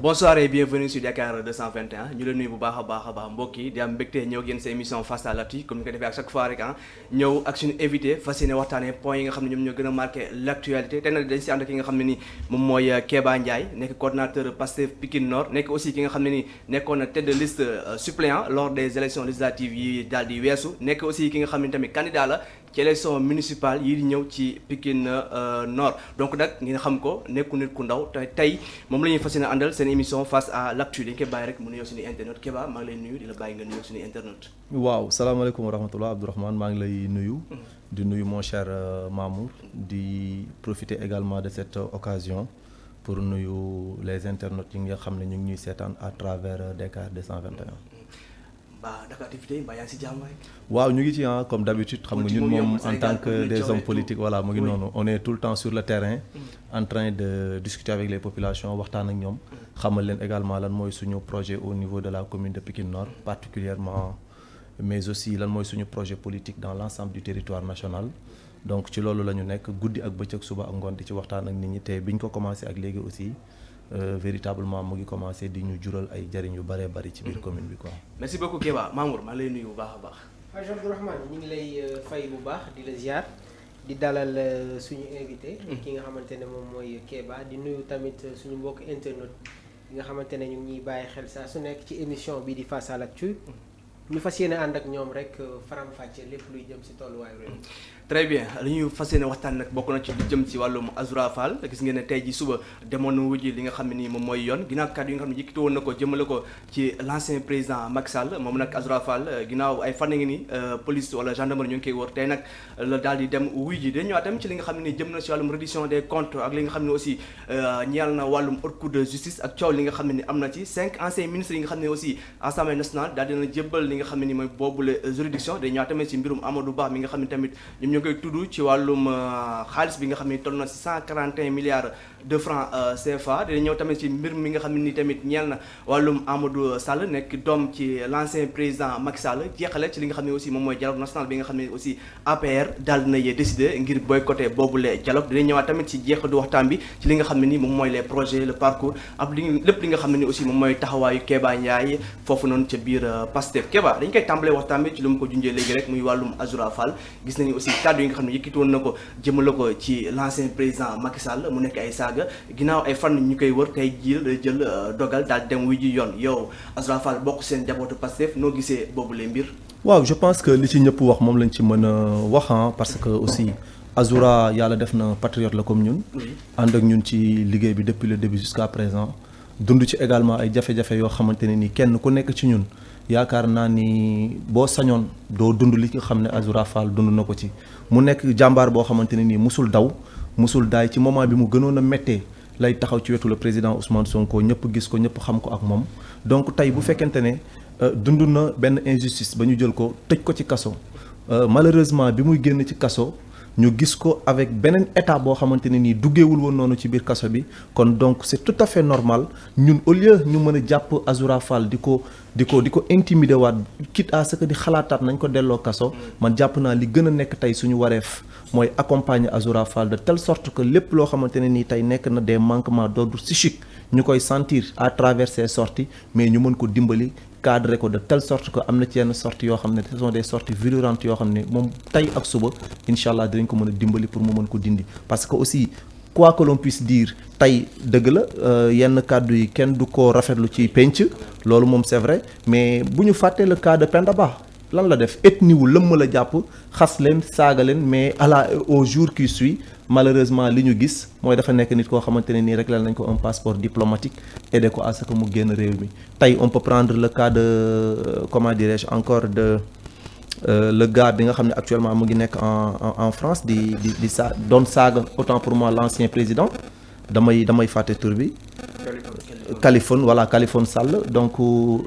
bonsoir et bienvenue sur Dakar 221 ñu la nuyu bu baax a baax mbokk yi di am mbégte ñëw génn sa émission face à l'actu comme ni ko defee ak chaque fois rek ñëw ak suñu invité fas yéene waxtaanee point yi nga xam ne ñoom ñoo gën a marqué l'actualité te nag dañ si ànd ak ki nga xam ne ni moom mooy Kéba Ndiaye nekk coordinateur Pastef Pikine Nord nekk aussi ki nga xam ne ni nekkoon na tête de liste suppléant lors des élections législatives yi daal di weesu nekk aussi ki nga xam ne tamit candidat la ci élection municipale yi di ñëw ci Pikine Nord donc nag ngeen xam ko nekku nit ku ndaw te tey moom la ñuy fas yéene àndal seen émission face à l'actu dañ koy bàyyi rek mu nuyoo suñu internet Kéba maa ngi lay nuyu di la bàyyi nga nuyoo suñu internet. waaw salaamaaleykum wa rahmatullah Abdourahmane maa ngi lay nuyu. di nuyu mon cher Mamour di profiter également de cette occasion pour nuyu les internautes yi nga xam ne ñu ngi ñuy seetaan à travers Dakar 221. Dakar activité mbaa yaa ngi si jàmm rek. waaw ñu ngi ci comme d'habitude xam nga ñun moom en tant que des hommes politiques voilà mu ngi noonu on est tout le temps sur le terrain en train de discuter avec les populations waxtaan ak ñoom xamal leen également lan mooy suñu projet au niveau de la commune de Pikine Nord particulièrement mais aussi lan mooy suñu projet politique dans l'ensemble du territoire national donc ci loolu la ñu nekk guddi ak bëccëg suba ak ngoon di ci waxtaan ak nit ñi te biñ ko commencé ak léegi aussi véritablement mu ngi commencé di ñu jural ay jariñ yu bëree bëri ci biir commune bi quoi. merci beaucoup Kéba Mamour maa lay nuyu bu baax a baax. Hadj Abdourahmane ñu ngi lay fay bu baax di la ziar di dalal suñu invité. ki nga xamante ne moom mooy Kéba di nuyu tamit suñu mbokk internet yi nga xamante ne ñu ngi ñuy bàyyi xel saa su nekk ci émission bii di face à l'actu ñu fas yéene ànd ak ñoom rek faram-fàcce lépp luy jëm si tolluwaayu réew. très bien li ñuy fas yéene waxtaan nag bokk na ci li jëm ci wàllum Azoura Fall gis ngeen ne tey ji suba demoon na wuji li nga xam ne nii moom mooy yoon ginnaaw kàddu yi nga xam ne yëkkati woon na ko jëmale ko ci l'ancien président Macky Sall moom nag Azoura Fall ginnaaw ay fan ngi ni police wala gendarmerie ñu ngi koy wër tey nag la daal di dem wuy ji dañu ñëwaat tam ci li nga xam ne nii jëm na ci wàllum reddition des comptes ak li nga xam ne aussi ñeel na wàllum haute cour de justice ak coow li nga xam ne ni am na ci 5 anciens ministres yi nga xam ne aussi Assemblée nationale daal dina jébbal li nga xam ne ni mooy boobule juridiction dañu ñëwaat tamit ci mbirum Amadou Ba mi nga xam ne tamit ñoom ñoo koy tudd ci wàllum xaalis bi nga xam ne toll na ci 141 milliards de francs CFA dina ñëw tamit ci mbir mi nga xam ne ni tamit ñeel na wàllum Amadou Sall nekk doom ci l'ancien président Macky Sall jeexale ci li nga xam ne aussi moom mooy dialogue national bi nga xam ne aussi APR daal dina yee décidé ngir boycotter boobule dialogue dina ñëwaat tamit ci jeexadu waxtaan bi ci li nga xam ne ni moom mooy les projets le parcours ak lépp li nga xam ne ni aussi moom mooy taxawaayu Kéba Ndiaye foofu noonu ca biir Pastef Kéba dañ koy tàmbalee waxtaan bi ci lu mu ko junjee léegi rek muy wàllum Azoura Fall gis nañu aussi kàddu yi nga xam ne yëkkati woon na ko jëmale ko ci l'ancien président Macky Sall mu nekk ay saaga ginnaaw ay fan ñu koy wër tey jii jël dogal daal dem wuy ji yoon yow Azoura Fall bokk seen jabootu Pastef noo gisee boobulee mbir. waaw je pense que li ci ñëpp wax moom lañ ci mën a wax parce que aussi Azoura yàlla def na patriote la comme ñun. ànd ak ñun ci liggéey bi depuis le début jusqu'à présent dund ci également ay jafe-jafe yoo xamante ne ni kenn ku nekk ci ñun. yaakaar naa ni boo sañoon doo dund li nga xam ne Azoura Fall dund na ko ci mu nekk jàmbaar boo xamante ne nii musul daw musul daay ci moment bi mu gënoon a méttee lay taxaw ci wetu le président Ousmane Sonko ñëpp gis ko ñëpp xam ko ak moom donc tey bu fekkente ne dund na benn injustice ba ñu jël ko tëj ko ci kaso malheureusement bi muy génn ci kaso ñu gis ko avec beneen état boo xamante ne nii duggeewul woon noonu ci biir kaso bi kon donc c'est tout à fait normal ñun au lieu ñu mën a jàpp Azoura Fall di ko intimider waat quitte à ce que di xalaataat nañ ko delloo kaso man jàpp naa li gën a nekk tey suñu wareef mooy accompagner Azoura Fall de telle sorte que lépp loo xamante ne nii tey nekk na des manquements d'ordre psychique ñu koy sentir à travers ces sorties mais ñu mën ko dimbali cadré ko de telle sorte que am na ci yenn sorties yoo xam ne ce sont des sorties virulentes yoo xam ne moom tey ak suba incha allah dinañ ko mën a dimbali pour mu mën ko dindi parce que aussi quoi que l'on puisse dire tey dëgg la yenn kàddu yi kenn du ko rafetlu ci penc loolu moom c'est vrai mais bu ñu fàttee le cas de Penda Ba lan la def ethnie wu lëmm la jàpp xas leen saaga leen mais au jour qui suit malheureusement li ñu gis mooy dafa nekk nit koo xamante ne nii réglé nañ ko un passeport diplomatique aidé ko à ce que mu génn réew mi tey on peut prendre le cas de comment dirais-je encore de le gars bi nga xam ne actuellement mu ngi nekk en France di doon saaga autant pour moi l'ancien président damay fàtte tur bi Khaliphone Sall donc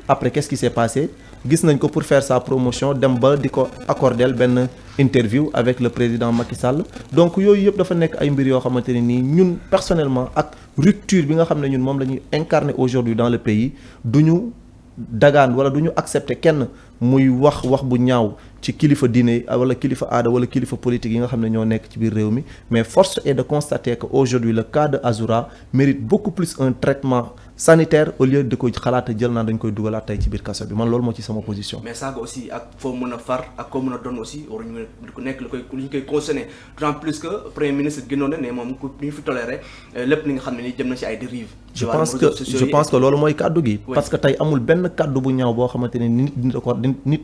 après qu'est-ce qui s'est passé gis nañ ko pour faire sa promotion dem ba di ko accorder benn interview avec le président Macky Sall donc yooyu yëpp dafa nekk ay mbir yoo xamante ne nii ñun personnellement ak rupture bi nga xam ne ñun moom la ñuy incarner aujourd'hui dans le pays duñu dagaan wala du ñu accepter kenn muy wax bu ñaaw ci kilifa diine wala kilifa aada wala kilifa politique yi nga xam ne ñoo nekk ci biir réew mi mais force est de constater que aujourd'hui le cas de Azoura mérite beaucoup plus un traitement sanitaire au lieu de ko xalaat jël naa dañ koy dugalaat tey ci biir kaso bi man loolu moo ci sama position. mais saaga aussi ak foo mën a far ak koo mën a doon aussi waruñu ku nekk lu ñu koy concerné d'autant plus que premier ministre gënoon na ne moom ku ñu fi toléré lépp li nga xam ne ni jëm na ci ay dérives. je pense que loolu mooy kàddu gi. parce que tey amul benn kàddu bu ñaaw boo xamante ne nit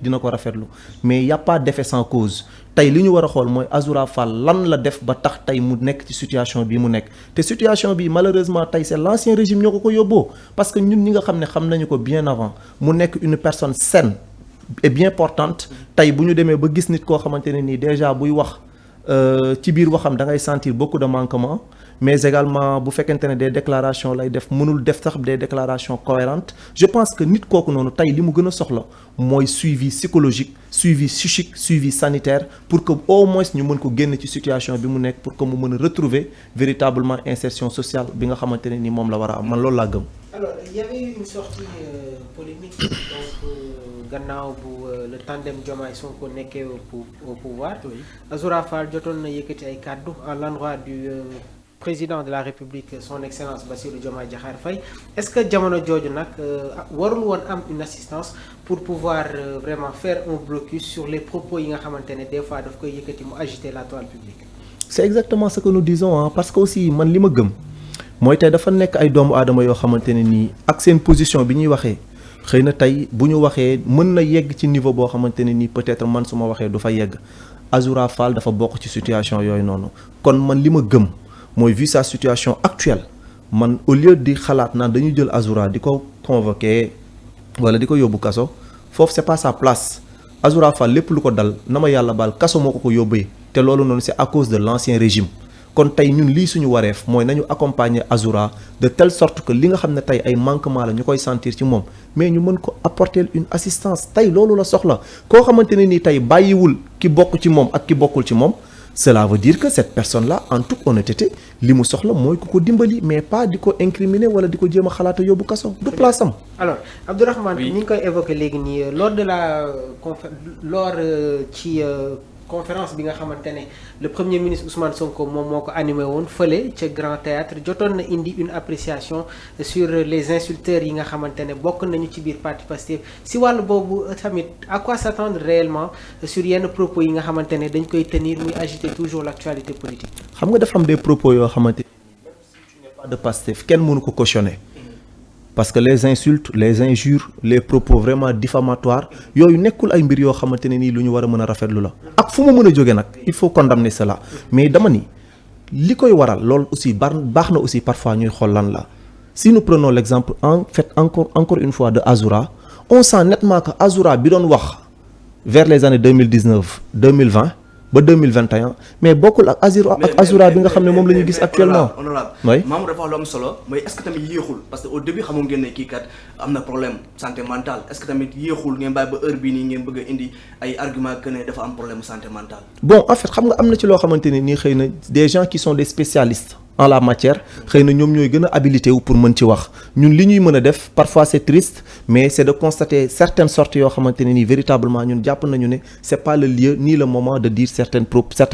dina ko rafetlu mais y a pas d'effet sans cause tey li ñu war a xool mooy Azoura Fall lan la def ba tax tey mu nekk ci situation bi mu nekk te situation bi malheureusement tey c'est l'ancien régime ñoo ko yóbboo parce que ñun ñi nga xam ne xam nañu ko bien avant mu nekk une personne saine et bien portante tey bu ñu demee ba gis nit koo xamante ne nii déjà buy wax ci biir waxam da ngay sentir beaucoup de manquements mais également bu fekkente ne des déclarations lay def mënul def sax des déclarations cohérentes je pense que nit kooku noonu tey li mu gën a soxla mooy suivi psychologique suivi psychique suivi sanitaire pour que au moins ñu mën ko génn ci situation bi mu nekk pour que mu mën a retrouver véritablement insertion sociale bi nga xamante ne ni moom la war a am man loolu laa gëm. alors il y avait eu une sortie polémique donc gannaaw bu le tandem Diomaye Sonko nekkee au pouvoir. Azoura Fall jotoon na yëkkati ay kàddu à l'endroit du président de la République son excellence Bassirou Diomaye Diakhar Faye est-ce que jamono jooju nag warul woon am une assistance pour pouvoir vraiment faire un blocus sur les propos yi nga xamante ne des fois daf koy yëkkati mu agiter la toile publique. c'est exactement ce que nous disons parce que aussi man li ma gëm mooy tey dafa nekk ay doomu aadama yoo xamante ne nii ak seen position bi ñuy waxee xëy na tey bu ñu waxee mën na yegg ci niveau boo xamante ne nii peut-être man su ma waxee du fa yegg Azoura Fall dafa bokk ci situation yooyu noonu kon man li ma gëm mooy vu sa situation actuelle man au lieu di xalaat naan dañuy jël Azoura di ko convoquer wala di ko yóbbu kaso foofu c'est pas sa place Azoura Fall lépp lu ko dal na ma yàlla baal kaso moo ko yóbbee te loolu noonu c'est à cause de l'ancien régime kon tey ñun lii suñu wareef mooy nañu accompagner Azoura de telle sorte que li nga xam ne tey ay manquement la ñu koy sentir ci moom mais ñu mën ko apporter une assistance tey loolu la soxla koo xamante ne nii tey bàyyiwul ki bokk ci moom ak ki bokkul ci moom cela veut dire que cette personne-là en toute honnêteté li mu soxla mooy ku ko dimbali mais pas di ko incriminer wala di ko jéem a xalaata yóbbu kaso du place am. alors Abdourahmane ñi ngi koy évoquer léegi nii lors de la ci conférence bi nga xamante ne le premier ministre Ousmane Sonko moom moo ko animé woon fële ca Grand Théâtre jotoon na indi une appréciation sur les insulteurs yi nga xamante ne bokk nañu ci biir parti Pastef si wàllu boobu tamit à quoi s'attendre réellement sur yenn propos yi nga xamante ne dañ koy tenir muy agiter toujours l'actualité politique. xam nga dafa am des propos yoo xamante ni même si tu n'es pas de Pastef kenn mënu ko cautionner. parce que les insultes les injures les propos vraiment diffamatoires yooyu nekkul ay mbir yoo xamante ne nii lu ñu war a mën a rafetlu la ak fu mu mën a jóge nag il faut condamner cela mais dama ni li koy waral loolu aussi baax na aussi parfois ñuy xool lan la si nous prenons l'exemple en fait encore une fois de Azoura on sent nettement que Azoura bi doon wax vers les années 2019 2020 ba 2021 mais bokkul ak Azoura bi nga xam ne moom la ñu gis actuellement. honorable Mamour dafa wax lu am solo mooy est-ce que tamit yéexul parce que au début xamoon ngeen ne kii kat am na problème santé mentale est-ce que tamit yéexul ngeen bàyyi ba heure bii nii ngeen bëgg a indi ay argument que ne dafa am problème santé mentale. bon en fait xam nga am na ci loo xamante ne nii xëy na des gens qui sont des spécialistes en la matière xëy na ñoom ñooy gën a habilité wu pour mën ci wax ñun li ñuy mën a def parfois c'est triste mais c'est de constater certaines sorties yoo xamante ne nii véritablement ñun jàpp nañu ne c'est pas le lieu ni le moment de dire certains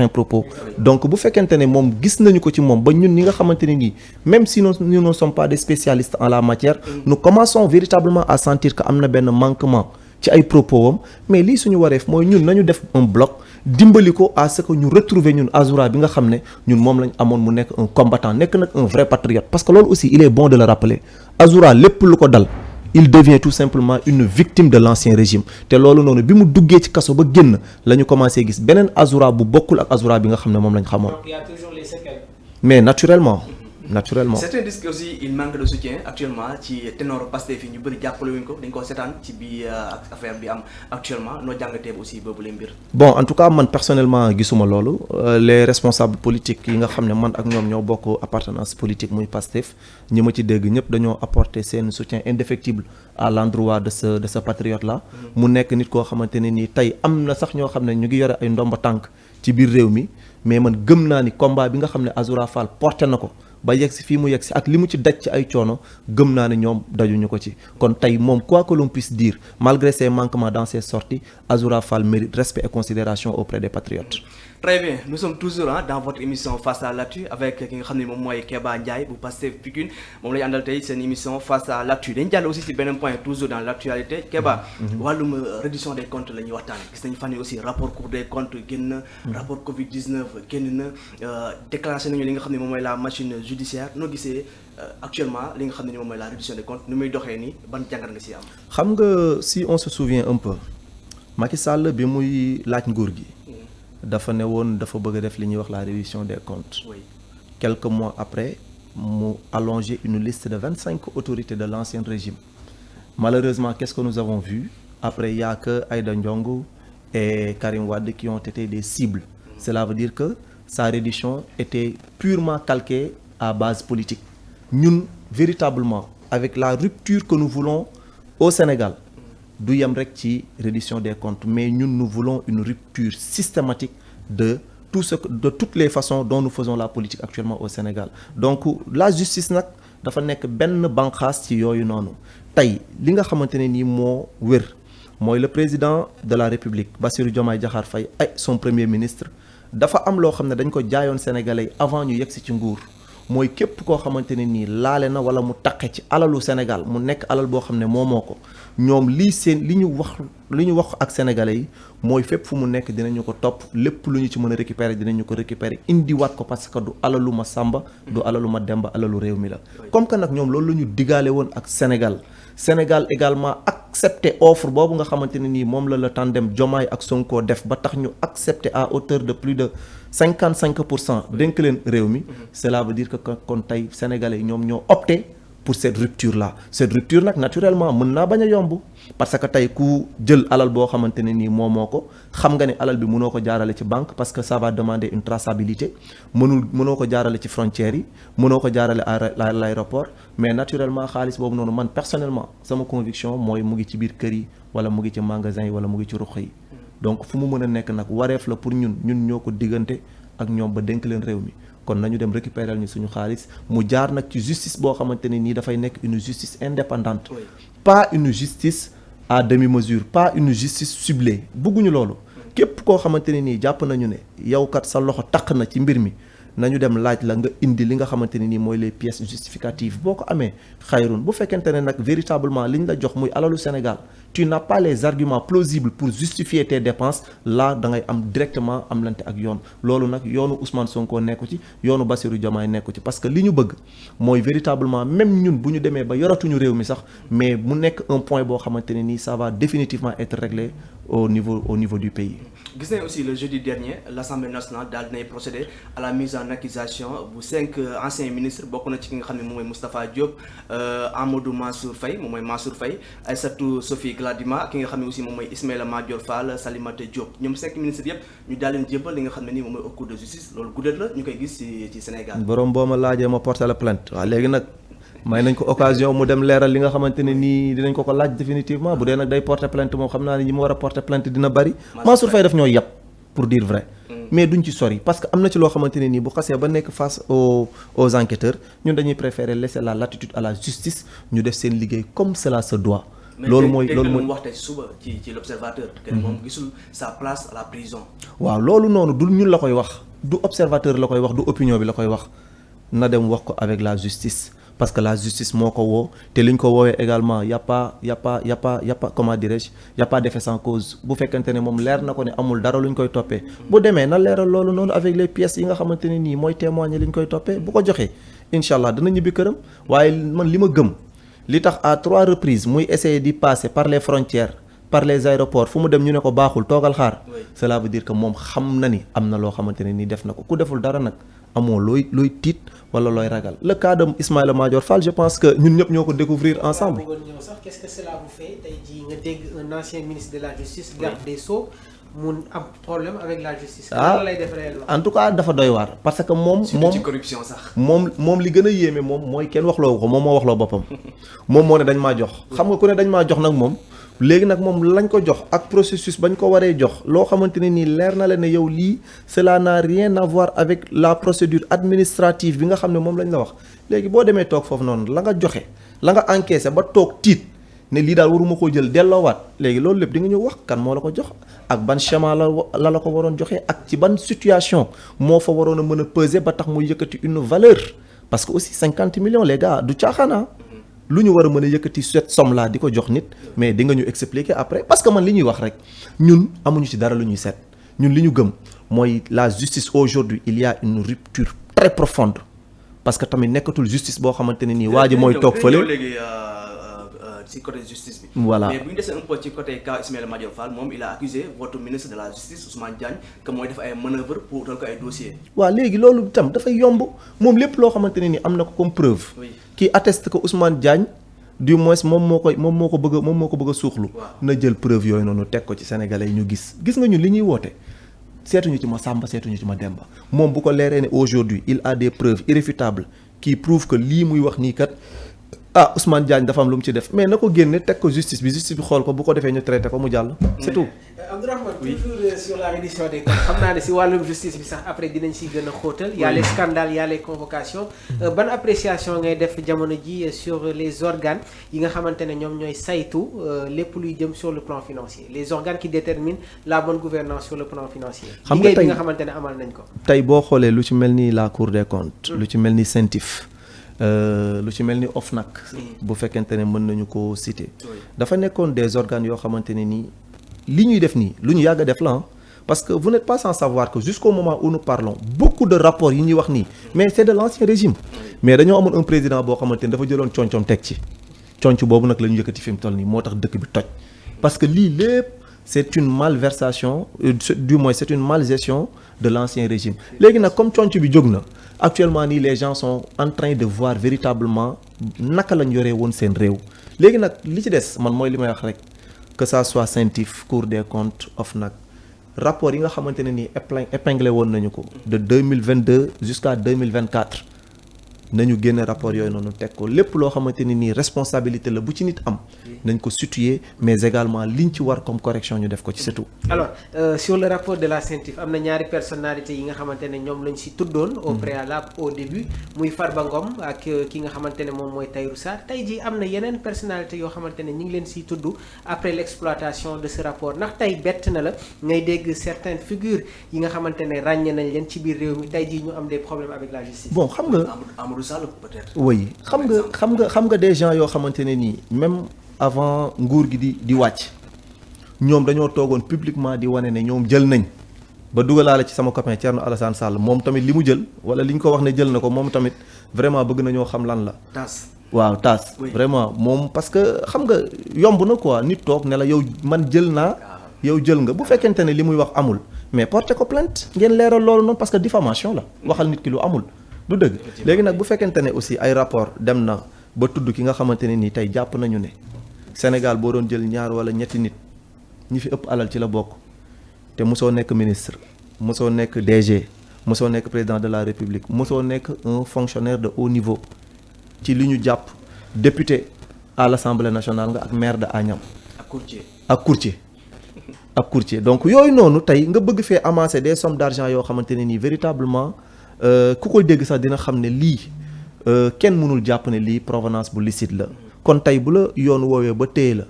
propos donc bu fekkente ne moom gis nañu ko ci moom ba ñun ñi nga xamante ne nii même si nous ne sommes pas des spécialistes en la matière nous commençons véritablement à sentir que am na benn manquement ci ay propos am mais lii suñu wareef mooy ñun nañu def un bloc dimbali ko à ce que ñu retrouver ñun Azoura bi nga xam ne ñun moom lañ amoon mu nekk un combattant nekk nag un vrai patriote parce que loolu aussi il est bon de le rappeler Azoura lépp lu ko dal il devient tout simplement une victime de l'ancien régime te loolu noonu bi mu duggee ci kaso ba génn la ñu commencé gis beneen Azoura bu bokkul ak Azoura bi nga xam ne moom lañ xamoon. Donc il y a toujours les séquelles. mais naturellement. certains disent que aussi il manque de soutien actuellement ci ténor Pastef yi ñu bëri jàppale wuñ ko dañ ko seetaan ci bi affaire bi am actuellement noo jàngatee aussi boobu leen mbir. bon en tout cas man personnellement gisuma loolu les responsables politiques yi nga xam ne man ak ñoom ñoo bokk appartenance politique muy Pastef ñi ma ci dégg ñëpp dañoo apporter seen soutien indéfectible à l'endroit de ce patriote là. mu nekk nit koo xamante ne nii tey am na sax ñoo xam ne ñu ngi yore ay ndomba tànk ci biir réew mi mais man gëm naa ni combat bi nga xam ne Azoura Fall porté na ko. ba yegg si fii mu yegg si ak li mu ci daj ci ay coono gëm naa ne ñoom dajuñu ko ci kon tey moom quoi que l'on puisse dire malgré ses manquements dans ses sorties Azoura Fall mérite respect et considération auprès des patriotes. Très bien, nous sommes toujours dans votre émission Face à l'actu avec ki nga xam ne moom mooy Kéba Ndiaye bu Pastef Pikine moom la ñu àndal tey seen émission Face à l'actu dañu jàll aussi ci beneen point toujours dans l'actualité Kéba wàllum reddition des comptes la ñuy waxtaan gis nañu fan yi aussi rapport Cour des comptes génn na rapport Covid-19 génn na déclenché nañu li nga xam ne moom mooy la machine judiciaire noo gisee actuellement li nga xam ne moom mooy la reddition des comptes nu muy doxee nii ban jàngat nga ci am. xam nga si on se souvient un peu Macky Sall bi muy laaj nguur gi dafa ne woon dafa bëgg a def li ñuy wax la reddition des comptes. Oui. Quelques mois après mu allongé une liste de 25 autorités de l'ancien régime. Malheureusement, qu'est-ce que nous avons vu? Après, il n'y a que Aïda Ndiongo et Karim Wade qui ont été des cibles. Cela veut dire que sa reddition était purement calquée à base politique. Nous, véritablement, avec la rupture que nous voulons au Sénégal, du yam rek ci reddition des comptes, mais nous voulons une rupture systématique de toutes les façons dont nous faisons la politique actuellement au Sénégal. Donc la justice nag dafa nekk benn banqaas ci yooyu noonu tey li nga xamante ne nii moo wér mooy le président de la République Bassirou Diomaye Diakhar Faye ay son premier ministre dafa am loo xam ne dañ ko jaayoon Sénégalais yi avant ñu yegsi ci nguur mooy képp koo xamante ne nii laale na wala mu taqe ci alalu Sénégal mu nekk alal boo xam ne moomoo ko ñoom li ñu wax ak sénégalais yi mooy fépp fu mu nekk dinañu ko topp lépp lu ñu ci mën a récupérer dinañu ko récupérer indiwaat ko parce que du alalu ma Samba du alalu ma Demba alalu réew mi la. comme que nag ñoom loolu la ñu digaale woon ak Sénégal également accepté offre boobu nga xamante ne nii moom la le tandem Diomaye ak Sonko def ba tax ñu accepté à hauteur de plus de 55% dénk leen réew mi. Cela veut dire que kon tey sénégalais yi ñoom ñoo opté pour cette rupture là cette rupture nag naturellement mën naa bañ a yomb parce que tey ku jël alal boo xamante ne nii moomoo ko xam nga ne alal bi mënoo ko jaarale ci banque parce que ça va demander une traçabilité mënoo ko jaarale ci frontières yi mënoo ko jaarale à l'aéroport mais naturellement xaalis boobu noonu man personnellement sama conviction mooy mu ngi ci biir kër yi wala mu ngi ci magasin yi wala mu ngi ci ruq yi donc fu mu mën a nekk nag wareef la pour ñun ñoo ko diggante ak ñoom ba dénk leen réew mi kon nañu dem récupérer ñu suñu xaalis mu jaar nag ci justice boo xamante ne nii dafay nekk une justice indépendante. Oui. Pas une justice à demi-mesure pas une justice ciblée bëgguñu loolu képp koo xamante ne nii jàpp nañu ne yow kat sa loxo taq na ci mbir mi nañu dem laaj la nga indi li nga xamante ne nii mooy les pièces justificatives boo ko amee xayrun bu fekkente ne nag véritablement liñ la jox muy alalu Sénégal tu n'as pas les arguments plausibles pour justifier tes dépenses là da ngay am directement am lante ak yoon loolu nag yoonu Ousmane Sonko nekku ci yoonu Bassirou Diomaye nekku ci parce que li ñu bëgg mooy véritablement même ñun bu ñu demee ba yoratuñu réew mi sax mais mu nekk un point boo xamante ne nii ça va définitivement être réglé au niveau du pays. Gis nañ aussi le jeudi dernier l'Assemblée nationale daal dinay procéder à la mise en accusation bu 5 anciens ministres bokk na ci ki nga xam ne moom mooy Moustapha Diop Amadou Mansour Faye moom mooy Mansour Faye Aïssatou Sophie Gladima ki nga xam ne aussi moom mooy Ismaïla Madior Fall Salimata Diop ñoom 5 ministres yëpp ñu daal leen jébbal li nga xam ne nii moom mooy au cour de justice loolu guddee la ñu koy gis ci Sénégal. borom boo ma laajee ma porter la plainte waaw léegi nag may nañ ko occasion mu dem leeral li nga xamante ne nii dinañ ko laaj définitivement bu dee nag day porter plainte moom xam naa ne ñi mu war a porter plainte dina bari. Mansour Faye daf ñoo yàpp pour dire vrai. mais duñ ci sori parce que am na ci loo xamante ne nii bu xasee ba nekk face aux enquêteurs ñun dañuy préférer laisser la latitude à la justice ñu def seen liggéey comme cela se doit. loolu mooy wax tey suba ci l'observateur que moom gisul sa place à la prison. waaw loolu noonu du ñun la koy wax du observateur la koy wax du opinion bi la koy wax na dem wax ko avec la justice parce que la justice moo ko woo te li ñu ko woowee également y a pas comment dirais-je y a pas d'effet sans cause bu fekkente ne moom leer na ko ne amul dara lu ñu koy toppee bu demee na leeral loolu noonu avec les pièces yi nga xamante ne nii mooy témoigner li ñu koy toppee bu ko joxee incha allah dana ñibbi këram waaye man li ma gëm li tax à 3 reprises muy essayer di passer par les frontières par les aéroports fu mu dem ñu ne ko baaxul toogal xaar cela veut dire que moom xam na ni am na loo xamante ne nii def na ko ku deful dara nag amoo looy tiit wala looy ragal le cas de Ismaïla Madior Fall je pense que ñun ñëpp ñoo ko découvrir ensemble. Qu'est-ce que cela vous fait tey jii nga dégg un ancien ministre de la justice garde des Sceaux mun am problème avec la justice. lan lay def réellement. En tout cas dafa doy waar parce que moom ci corruption sax. moom li gën a yéeme moom mooy kenn waxloo ko moom moo waxloo boppam moom moo ne dañ maa jox xam nga ku ne dañ maa jox nag moom. léegi nag moom lañ ko jox ak processus bañ ko waree jox loo xamante ne nii leer na la ne yow lii cela n'a rien à voir avec la procédure administrative bi nga xam ne moom lañ la wax léegi boo demee toog foofu noonu la nga joxe la nga encaissé ba toog tiit ne lii daal waruma koo jël delloowaat léegi loolu lépp di nga ñëw wax kan moo la ko jox ak ban schéma la ko waroon joxe ak ci ban situation moo fa waroon a mën a peser ba tax muy yëkkati une valeur parce que aussi 50 millions les gars du caaxaana lu ñu war a mën a yëkkati cette somme là di ko jox nit mais di nga ñu expliquer après parce que man li ñuy wax rek ñun amuñu ci dara lu ñuy seet ñun li ñu gëm mooy la justice aujourd'hui il y a une rupture très profonde parce que tamit nekkatul justice boo xamante ne nii waa ji mooy toog fële léegi ci côté justice bi. Voilà. Mais bu ñu desee un peu ci côté cas Ismaïla Madior Fall moom il a accusé votre ministre de la justice Ousmane Diagne que mooy def ay manœuvres pour utal ko ay dossiers. waaw léegi loolu itam dafay yomb moom lépp loo xamante ne ni am na ko comme preuve. Oui. qui atteste que Ousmane Diagne du moins moom moo ko bëgg a suuxlu. Waaw. na jël preuve yooyu noonu teg ko ci sénégalais yi ñu gis nga ñun li ñuy woote seetuñu ci ma Samba seetuñu ci ma Demba moom bu ko leeree ne aujourd'hui il a des preuves irréfutables qui prouvent que lii muy wax nii kat ah Ousmane Diagne dafa am lu mu ci def mais na ko génne teg ko justice bi xool ko bu ko defee ñu traité ko mu jàll. c'est tout. Abdourahmane, toujours sur la reddition des comptes xam naa ne si wàllum justice bi sax après dinañ si gën a xóotal. y a les scandales y a les convocations. ban appréciation ngay def jamono ji sur les organes yi nga xamante ne ñoom ñooy saytu lépp luy jëm sur le plan financier les organes qui déterminent la bonne gouvernance sur le plan financier. xam nga liggéey tey bi nga xamante ne amal nañ ko. tey boo xoolee lu ci mel ni la Cour des comptes. lu ci mel ni CENTIF. lu ci mel ni OFNAC. bu fekkente ne mën nañu ko citer. dafa nekkoon des organes yoo xamante ne nii li ñuy def nii lu ñu yàgg a def la parce que vous n'êtes pas sans savoir que jusqu'au moment où nous parlons beaucoup de rapports yi ñuy wax nii mais c'est de l'ancien régime mais dañoo amoon un président boo xamante ne dafa jëloon concom teg ci conc boobu nag la ñu yëkkati fi mu toll nii moo tax dëkk bi toj parce que lii lépp c'est une malversation du moins c'est une malgestion de l'ancien régime léegi nag comme conc bi jóg na actuellement nii les gens sont en train de voir véritablement naka lañ yoree woon seen réew léegi nag li ci des man mooy li may wax rek que ça soit CENTIF Cour des comptes OFNAC rapport yi nga xamante ne nii épinglé woon nañu ko de 2022 jusqu'à 2024 nañu génne rapport yooyu noonu teg ko lépp loo xamante ne nii responsabilité la bu ci nit am nañ ko situer mais également liñ ci war comme correction ñu def ko ci c'est tout. alors sur le rapport de la CENTIF am na ñaari personnalités yi nga xamante ne ñoom lañ si tuddoon au préalable au début muy Farba Ngom ak ki nga xamante ne moom mooy Tahirou Sarr tey jii am na yeneen personnalités yoo xamante ne ñu ngi leen siy tudd après l'exploitation de ce rapport ndax tey bett na la ngay dégg certaines figures yi nga xamante ne ràññe nañ leen ci biir réew mi tey jii ñu am des problèmes avec la justice. bon xam nga Amadou Sall peut-être. oui xam nga des gens yoo xamante ne nii même avant nguur gi di wàcc ñoom dañoo toogoon publiquement di wane ne ñoom jël nañ ba dugalaale ci sama copain Thierno Alassane Sall moom tamit li mu jël wala li ñu ko wax ne jël na ko moom tamit vraiment bëgg nañoo xam lan la. waaw taas vraiment moom parce que xam nga yomb na quoi nit toog ne la yow man jël naa yow jël nga bu fekkente ne li muy wax amul mais porté ko plainte ngeen leeral loolu noonu parce que diffamation la waxal nit ki lu amul du dëgg léegi nag bu fekkente ne aussi ay rapport dem na ba tudd ki nga xamante ne nii tey jàpp nañu ne Sénégal boo doon jël ñaar wala ñetti nit ñi fi ëpp alal ci la bokk te mosoo nekk ministre mosoo nekk DG mosoo nekk président de la République mosoo nekk un fonctionnaire de haut niveau ci li ñu jàpp député à l'Assemblée nationale nga ak maire de Agnam ak courtier donc yooyu noonu tey nga bëgg fee amasser des sommes d'argent yoo xamante ne nii véritablement ku ko dégg sax dina xam ne lii kenn mënul jàpp ne lii provenance bu licite la kon tey bu la yoon woowee ba téye la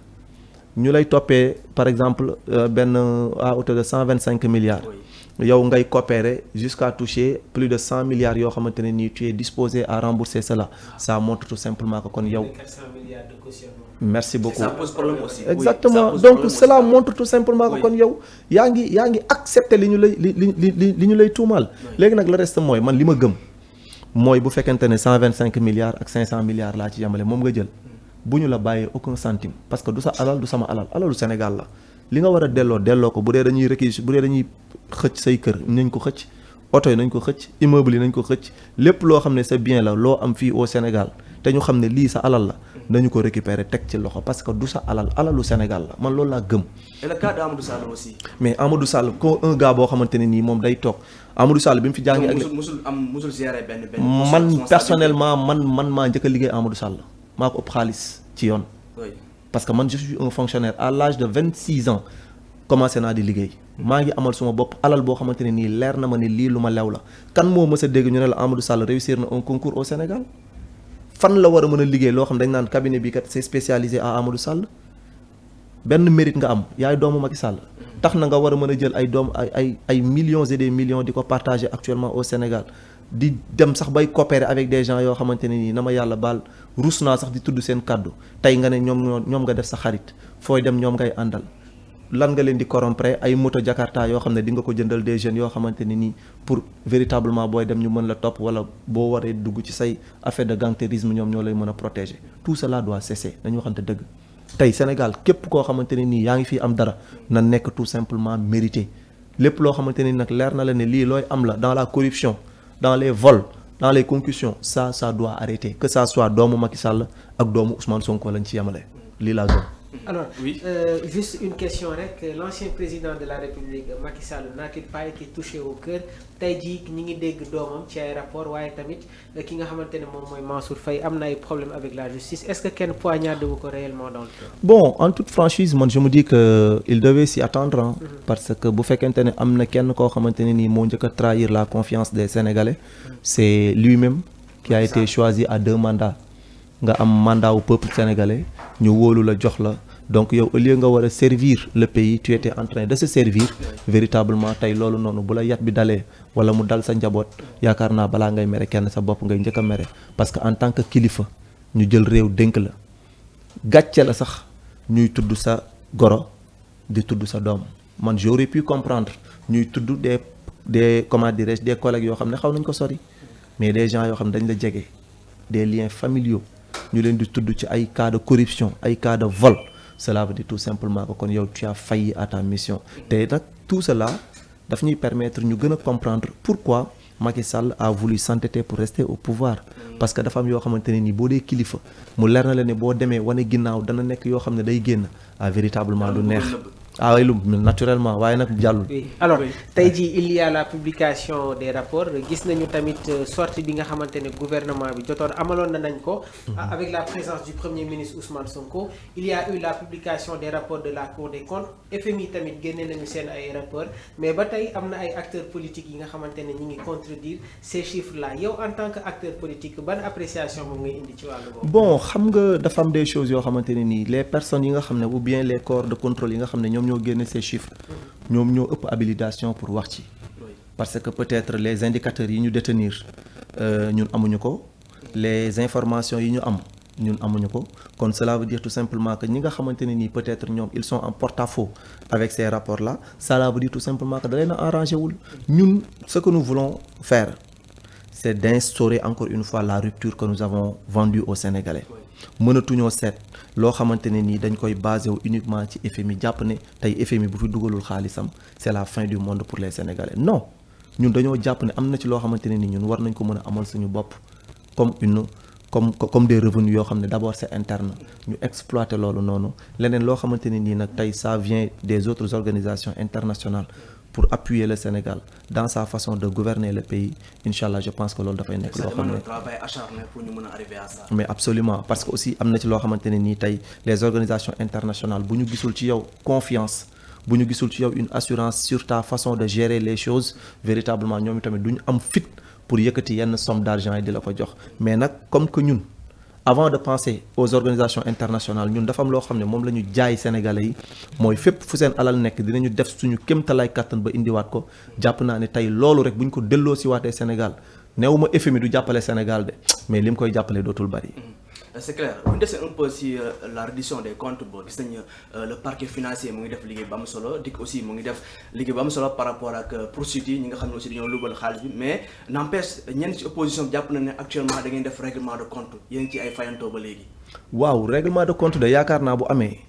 ñu lay toppee par exemple benn à hauteur de 125 milliards yow ngay coopérer jusqu'à toucher plus de 100 milliards yoo xamante ne nii tu es disposé à rembourser cela ça montre tout simplement que kon yow. 400 milliards de caution. merci beaucoup. Ça pose problème aussi. exactement donc cela montre tout simplement que kon yow yaa ngi accepter li ñu lay tuumaal. léegi nag le reste mooy man li ma gëm mooy bu fekkente ne 125 milliards ak 500 milliards laa ci yamale moom nga jël bu ñu la bàyyee aucun centime parce que du sa alal du sama alal alalu Sénégal la li nga war a delloo ko bu dee dañuy xëcc say kër nañ ko xëcc oto yi nañ ko xëcc immeuble yi nañ ko xëcc lépp loo xam ne sa bien la loo am fii au Sénégal te ñu xam ne lii sa alal la nañu ko récupérer teg ci loxo parce que du sa alalu Sénégal la man loolu laa gëm. et le cas d'Amadou Sall aussi. mais Amadou Sall ko un gars boo xamante ne nii moom day toog Amadou Sall bi mu fi jàngi ak musul gérer benn man personnellement man maa njëkk a liggéey Amadou Sall maa ko ëpp xaalis ci yoon. parce que man je suis un fonctionnaire à l'âge de 26 ans commencé naa di liggéey. maa ngi amal suma bopp alal boo xamante ne nii leer na ma ne lii lu ma lew la kan moo mës a dégg ñu ne la Amadou Sall réussir na un concours au Sénégal fan la war a mën a liggéey loo xam dañ naan cabinet bi kat c'est spécialisé à Amadou Sall benn mérite nga am yaay doomu Macky Sall tax na nga war a mën a jël ay doom ay millions et des millions di ko partager actuellement au Sénégal di dem sax bay coopérer avec des gens yoo xamante ne nii na ma yàlla baal rus naa sax di tudd seen kàddu tey nga ne ñoom nga def sa xarit fooy dem ñoom ngay àndal lan nga leen di corrompre ay moto Jakarta yoo xam ne di nga ko jëndal des jeunes yoo xamante ne nii pour véritablement booy dem ñu mën la topp wala boo waree dugg ci say affaire de gangstérisme ñoom ñoo lay mën a protéger tout cela doit cesser dañu waxante dëgg tey Sénégal képp koo xamante ne nii yaa ngi fi am dara na nekk tout simplement mérité lépp loo xamante ne nag leer na la ne lii looy am la dans la corruption dans les vols dans les concussions ça doit arrêter que ça soit doomu Macky Sall ak doomu Ousmane Sonko lañ ci yemale lii laa gëm. Alors, oui. Juste une question rek l'ancien président de la République Macky Sall n'a-t-il pas été touché au cœur tey jii ñi ngi dégg doomam ci ay rapport waaye tamit ki nga xamante ne moom mooy Mansour Faye am na ay problèmes avec la justice est-ce que kenn poignarde wu ko réellement dans le cœur? Bon en toute franchise man je me dis que il devait s'y attendre hein, parce que bu fekkente ne am na kenn koo xamante ne nii moo njëkk a trahir la confiance des Sénégalais c'est lui-même qui a été choisi à 2 mandats nga am mandat wu peuple sénégalais ñu wóolu la jox la donc yow au lieu nga war a servir le pays tu étais en train de se servir véritablement tey loolu noonu bu la yat bi dalee wala mu dal sa njaboot yaakaar naa balaa ngay mere kenn sa bopp ngay njëkk a mere parce que en tant que kilifa ñu jël réew dénk la gàcce la sax ñuy tudd sa goro di tudd sa doom man j'aurais pu comprendre ñuy tudd des comment dirais-je des collègues yoo xam ne xaw nañ ko sori mais des gens yoo xam ne dañ la jege des liens familiaux ñu leen di tudd ci ay cas de corruption ay cas de vol cela veut dire tout simplement que kon yow tu as failli à ta mission te nag tout cela daf ñuy permettre ñu gën a comprendre pourquoi Macky Sall a voulu s'entêter pour rester au pouvoir parce que dafa am yoo xamante ne nii boo dee kilifa mu leer na la ne boo demee wane ginnaaw dana nekk yoo xam ne day génn véritablement du neex waaye lu naturellement waaye nag jàllul. Oui alors tey jii il y a la publication des rapports gis nañu tamit sortie bi nga xamante ne gouvernement bi jotoon amaloon nañ ko. avec la présence du premier ministre Ousmane Sonko il y a eu la publication des rapports de la Cour des comptes FMI tamit génne nañu seen ay rapports mais ba tey am na ay acteurs politiques yi nga xamante ne ñi ngi contredire ces chiffres là yow en tant que acteur politique ban appréciation moom ngay indi ci wàllu boobu. bon xam nga dafa am des choses yoo xamante ne nii les personnes yi nga xam ne ou bien les corps de contrôle yi nga xam ne ñoom ñoo génne ces chiffres ñoom ñoo ëpp habilitation pour wax ci parce que peut-être les indicateurs yi ñu détenir ñun amuñu ko les informations yi ñu am ñun amuñu ko kon cela veut dire tout simplement que ñi nga xamante ne nii peut-être ñoom ils sont en porte-à-faux avec ces rapports là cela veut dire tout simplement que da leen a arrangé wul ñun ce que nous voulons faire c'est d'instaurer encore une fois la rupture que nous avons vendue aux Sénégalais mënatuñoo seet loo xamante ne nii dañ koy basé wu uniquement ci FMI jàpp ne tey FMI bu fi dugalul xaalisam c'est la fin du monde pour les Sénégalais non ñun dañoo jàpp ne am na ci loo xamante ne nii ñun war nañ ko mën a amal suñu bopp comme des revenus yoo xam ne d'abord c'est interne ñu exploiter loolu noonu leneen loo xamante ne nii nag tey ça vient des autres organisations internationales pour appuyer le Sénégal dans sa façon de gouverner le pays inchallah je pense que loolu dafay nekk loo xam ne travail acharné pour ñu mën a arriver à ça. mais absolument parce que aussi am na ci loo xamante ne nii tey les organisations internationales bu ñu gisul ci yow confiance bu ñu gisul ci yow une assurance sur ta façon de gérer les choses véritablement ñoom itamit du ñu am fit pour yëkkati yenn somme d'argent yi di la ko jox mais nag comme que ñun avant de penser aux organisations internationales ñun dafa am loo xam ne moom la ñu jaay sénégalais yi mooy fépp fu seen alal nekk dinañu def suñu kéemtalaay kàttan ba indiwaat ko jàpp naa ne tey loolu rek bu ñu ko delloo si waatee Sénégal neewuma FMI du jàppale Sénégal de mais li mu koy jàppale dootul bari. C'est clair bu ñu desee un peu si la reddition des comptes boo gis nañ le parquet financier mu ngi def liggéey bu am solo DIC aussi mu ngi def liggéey bu am solo par rapport ak poursuites yi ñi nga xam ne aussi dañoo lubal xaalis bi mais n'empêche ñenn ci opposition bi jàpp na ne actuellement da ngeen def règlement de compte yéen ci ay fayantoo ba léegi. waaw règlement de compte de yaakaar naa bu amee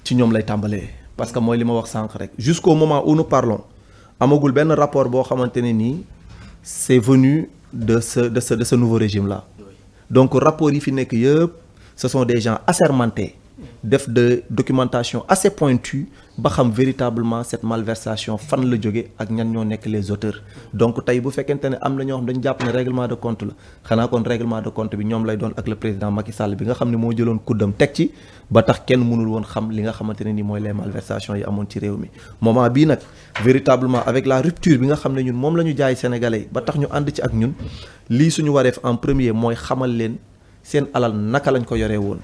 ci ñoom lay tàmbalee parce que mooy li ma wax sànq rek jusqu'au moment où nous parlons amagul benn rapport boo xamante ne nii c'est venu de ce nouveau régime là. Donc rapport yi fi nekk yëpp ce sont des gens assermentés def de documentation assez pointue ba xam véritablement cette malversation fan la jóge ak ñan ñoo nekk les auteurs donc tey bu fekkente ne am na ñoo xam dañu jàpp ne règlement de compte la xanaa kon règlement de compte bi ñoom lay doon ak le président Macky Sall bi nga xam ne moo jëloon kuddam teg ci ba tax kenn mënul woon xam li nga xamante ne ni mooy les malversations yi amoon ci réew mi moment bii nag véritablement avec la rupture bi nga xam ne ñun moom la ñu jaay sénégalais ba tax ñu ànd ci ak ñun lii suñu wareef en premier mooy xamal leen seen alal naka lañ ko yoree woon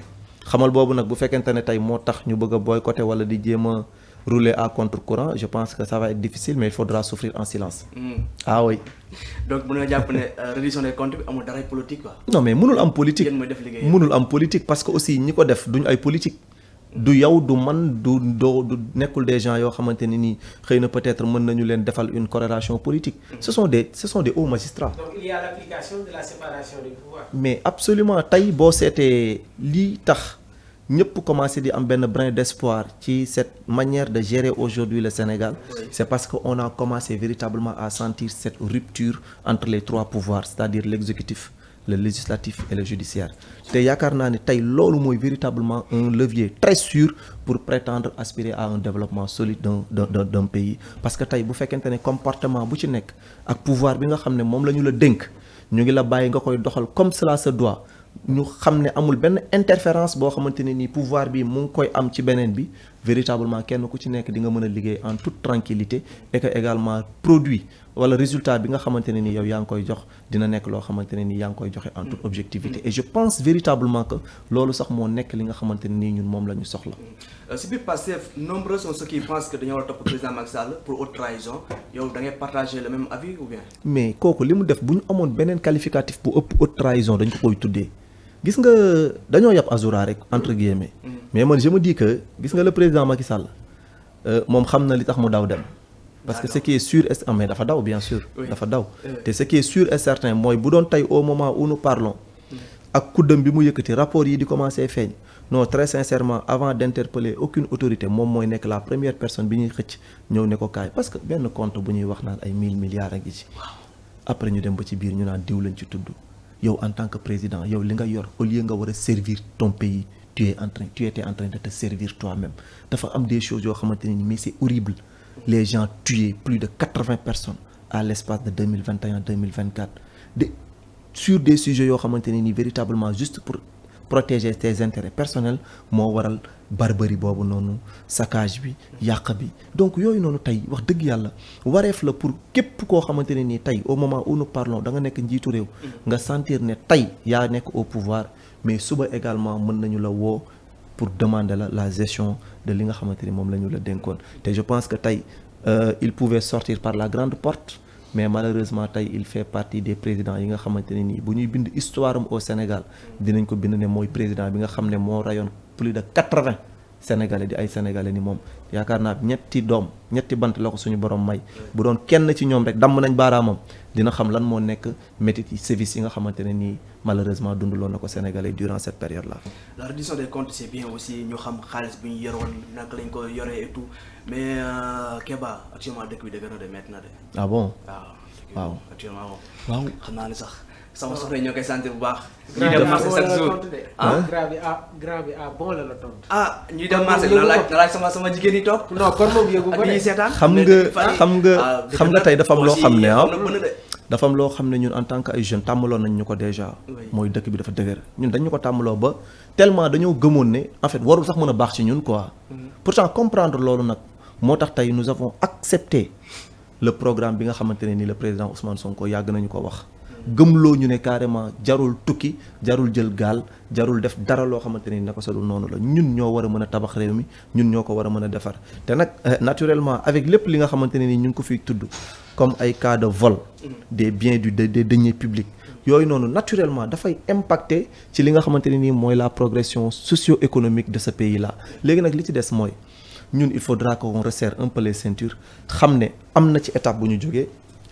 xamal boobu nag bu fekkente ne tey moo tax ñu bëgg a boycotter wala di jéem a rouler à contre-courant je pense que ça va être difficile mais il faudra souffrir en silence. Ah oui. donc mën nga jàpp ne reddition des comptes bi amul dara politique quoi. non mais mënul am politique yéen mooy def liggéey mënul am politique parce que aussi ñi ko def duñ ay politique. du yow du man du nekkul des gens yoo xamante ni nii xëy na peut-être mën nañu leen defal une corrélation politique. ce sont des hauts magistrats. donc il y a l'application de la séparation des pouvoirs. mais absolument tey boo seetee lii tax ñëpp commencé di am benn brin d'espoir ci cette manière de gérer aujourd'hui le Sénégal. Oui. C'est parce que on a commencé véritablement à sentir cette rupture entre les trois pouvoirs c'est-à-dire l'exécutif, le législatif et le judiciaire te yaakaar naa ne tey loolu mooy véritablement un levier très sûr pour prétendre aspirer à un développement solide d'un pays parce que tey bu fekkente ne comportement bu ci nekk ak pouvoir bi nga xam ne moom la ñu la dénk ñu ngi la bàyyi nga koy doxal comme cela se doit ñu xam ne amul benn interférence boo xamante ne nii pouvoir bi mu ngi koy am ci beneen bi véritablement kenn ku ci nekk di nga mën a liggéey en toute tranquillité et que également produit wala résultat bi nga xamante ne nii yow yaa ngi koy jox dina nekk loo xamante ne nii yaa ngi koy joxe en toute objectivité et je pense véritablement que loolu sax moo nekk li nga xamante ne nii ñun moom la ñu soxla. si biir Pastef nombreux sont ceux qui pensent que dañoo war a topp président Macky Sall pour haute trahison yow da ngay partager le même avis ou bien. mais kooku li mu def bu ñu amoon beneen qualificatif bu ëpp haute trahison dañ ko koy tuddee. gis nga dañoo yàpp Azoura rek entre guillemets mais man je me dis que gis nga le président Macky Sall moom xam na li tax mu daw dem parce que ce qui est sûr et mais dafa daw bien sûr dafa daw te ce qui est sûr et certain mooy bu doon tey au moment où nous parlons ak kuddam bi mu yëkkati rapport yi di commencer feeñ non très sincèrement avant d'interpeller aucune autorité moom mooy nekk la première personne bi ñuy xëcc ñëw ne ko kaay parce que benn compte bu ñuy wax naan ay 1000 milliards a ngi ci après ñu dem ba ci biir ñu naan diw lañ ci tudd yow en tant que président yow li nga yor au lieu nga war a servir ton pays tu étais en train de te servir toi-même dafa am des choses yoo xamante ne ni mais c'est horrible les gens tués plus de 80 personnes à l'espace de 2021-2024 sur des sujets yoo xamante ne ni véritablement juste pour protéger tes intérêts personnels moo waral barbarie boobu noonu saccage bi yàq bi donc yooyu noonu tey wax dëgg yàlla wareef la pour képp koo xamante ne nii tey au moment où nous parlons da nga nekk njiitu réew nga sentir ne tey yaa nekk au pouvoir mais suba également mën nañu la woo pour demander la gestion de li nga xamante ni moom la ñu la dénkoon te je pense que tey il pouvait sortir par la grande porte mais malheureusement tey il fait partie des présidents yi nga xamante ne nii bu ñuy bind histoire am au Sénégal dinañ ko bind ne mooy président bi nga xam ne moo rayoon plus de 80 Sénégalais di ay Sénégalais ni moom yaakaar naa ñetti bant la ko suñu borom may bu doon kenn ci ñoom rek damm nañ baaraamam dina xam lan moo nekk métit yi service yi nga xamante ne nii malheureusement dunduloon na ko Sénégalais durant cette période là. La reddition des comptes c'est bien aussi ñu xam xaalis bi ñu yoroon naka lañ ko yoree et tout mais Kéba actuellement dëkk bi dëgg na de métti na de. ah bon waaw actuellement moom. waaw xam naa ne sax sama soxna ñoo koy sentir bu baax. ñuy dem marché chaque jour grand bi bon la la tontu. ñuy dem marché la laaj sama jigéen yi toog. non kon moom yëgu ko de ñuy seetaan. xam nga tey dafa am loo xam ne dafa am loo xam ne ñun en tant que ay jeunes tàmmaloon nañ ñu ko déjà. mooy dëkk bi dafa dëgër ñun dañ ñu ko tàmmaloo ba tellement dañoo gëmoon ne en fait warul sax mën a baax ci ñun quoi. pourtant comprendre loolu nag moo tax tey nous avons accepté le programme bi nga xamante ne ni le président Ousmane Sonko yàgg nañu ko wax. gëmloo ñu ne carrément jarul tukki jarul jël gaal jarul def dara loo xamante ni naka sadul noonu la ñun ñoo war a mën a tabax réew mi ñun ñoo ko war a mën a defar te nag naturellement avec lépp li nga xamante ne ni ñu ngi ko fiy tudd comme ay cas de vol des biens des deniers publics yooyu noonu naturellement dafay impacter ci li nga xamante ne nii mooy la progression socio-économique de ce pays là léegi nag li ci des mooy ñun il faudra qu'on resserre un peu les ceintures xam ne am na ci étape bu ñu jógee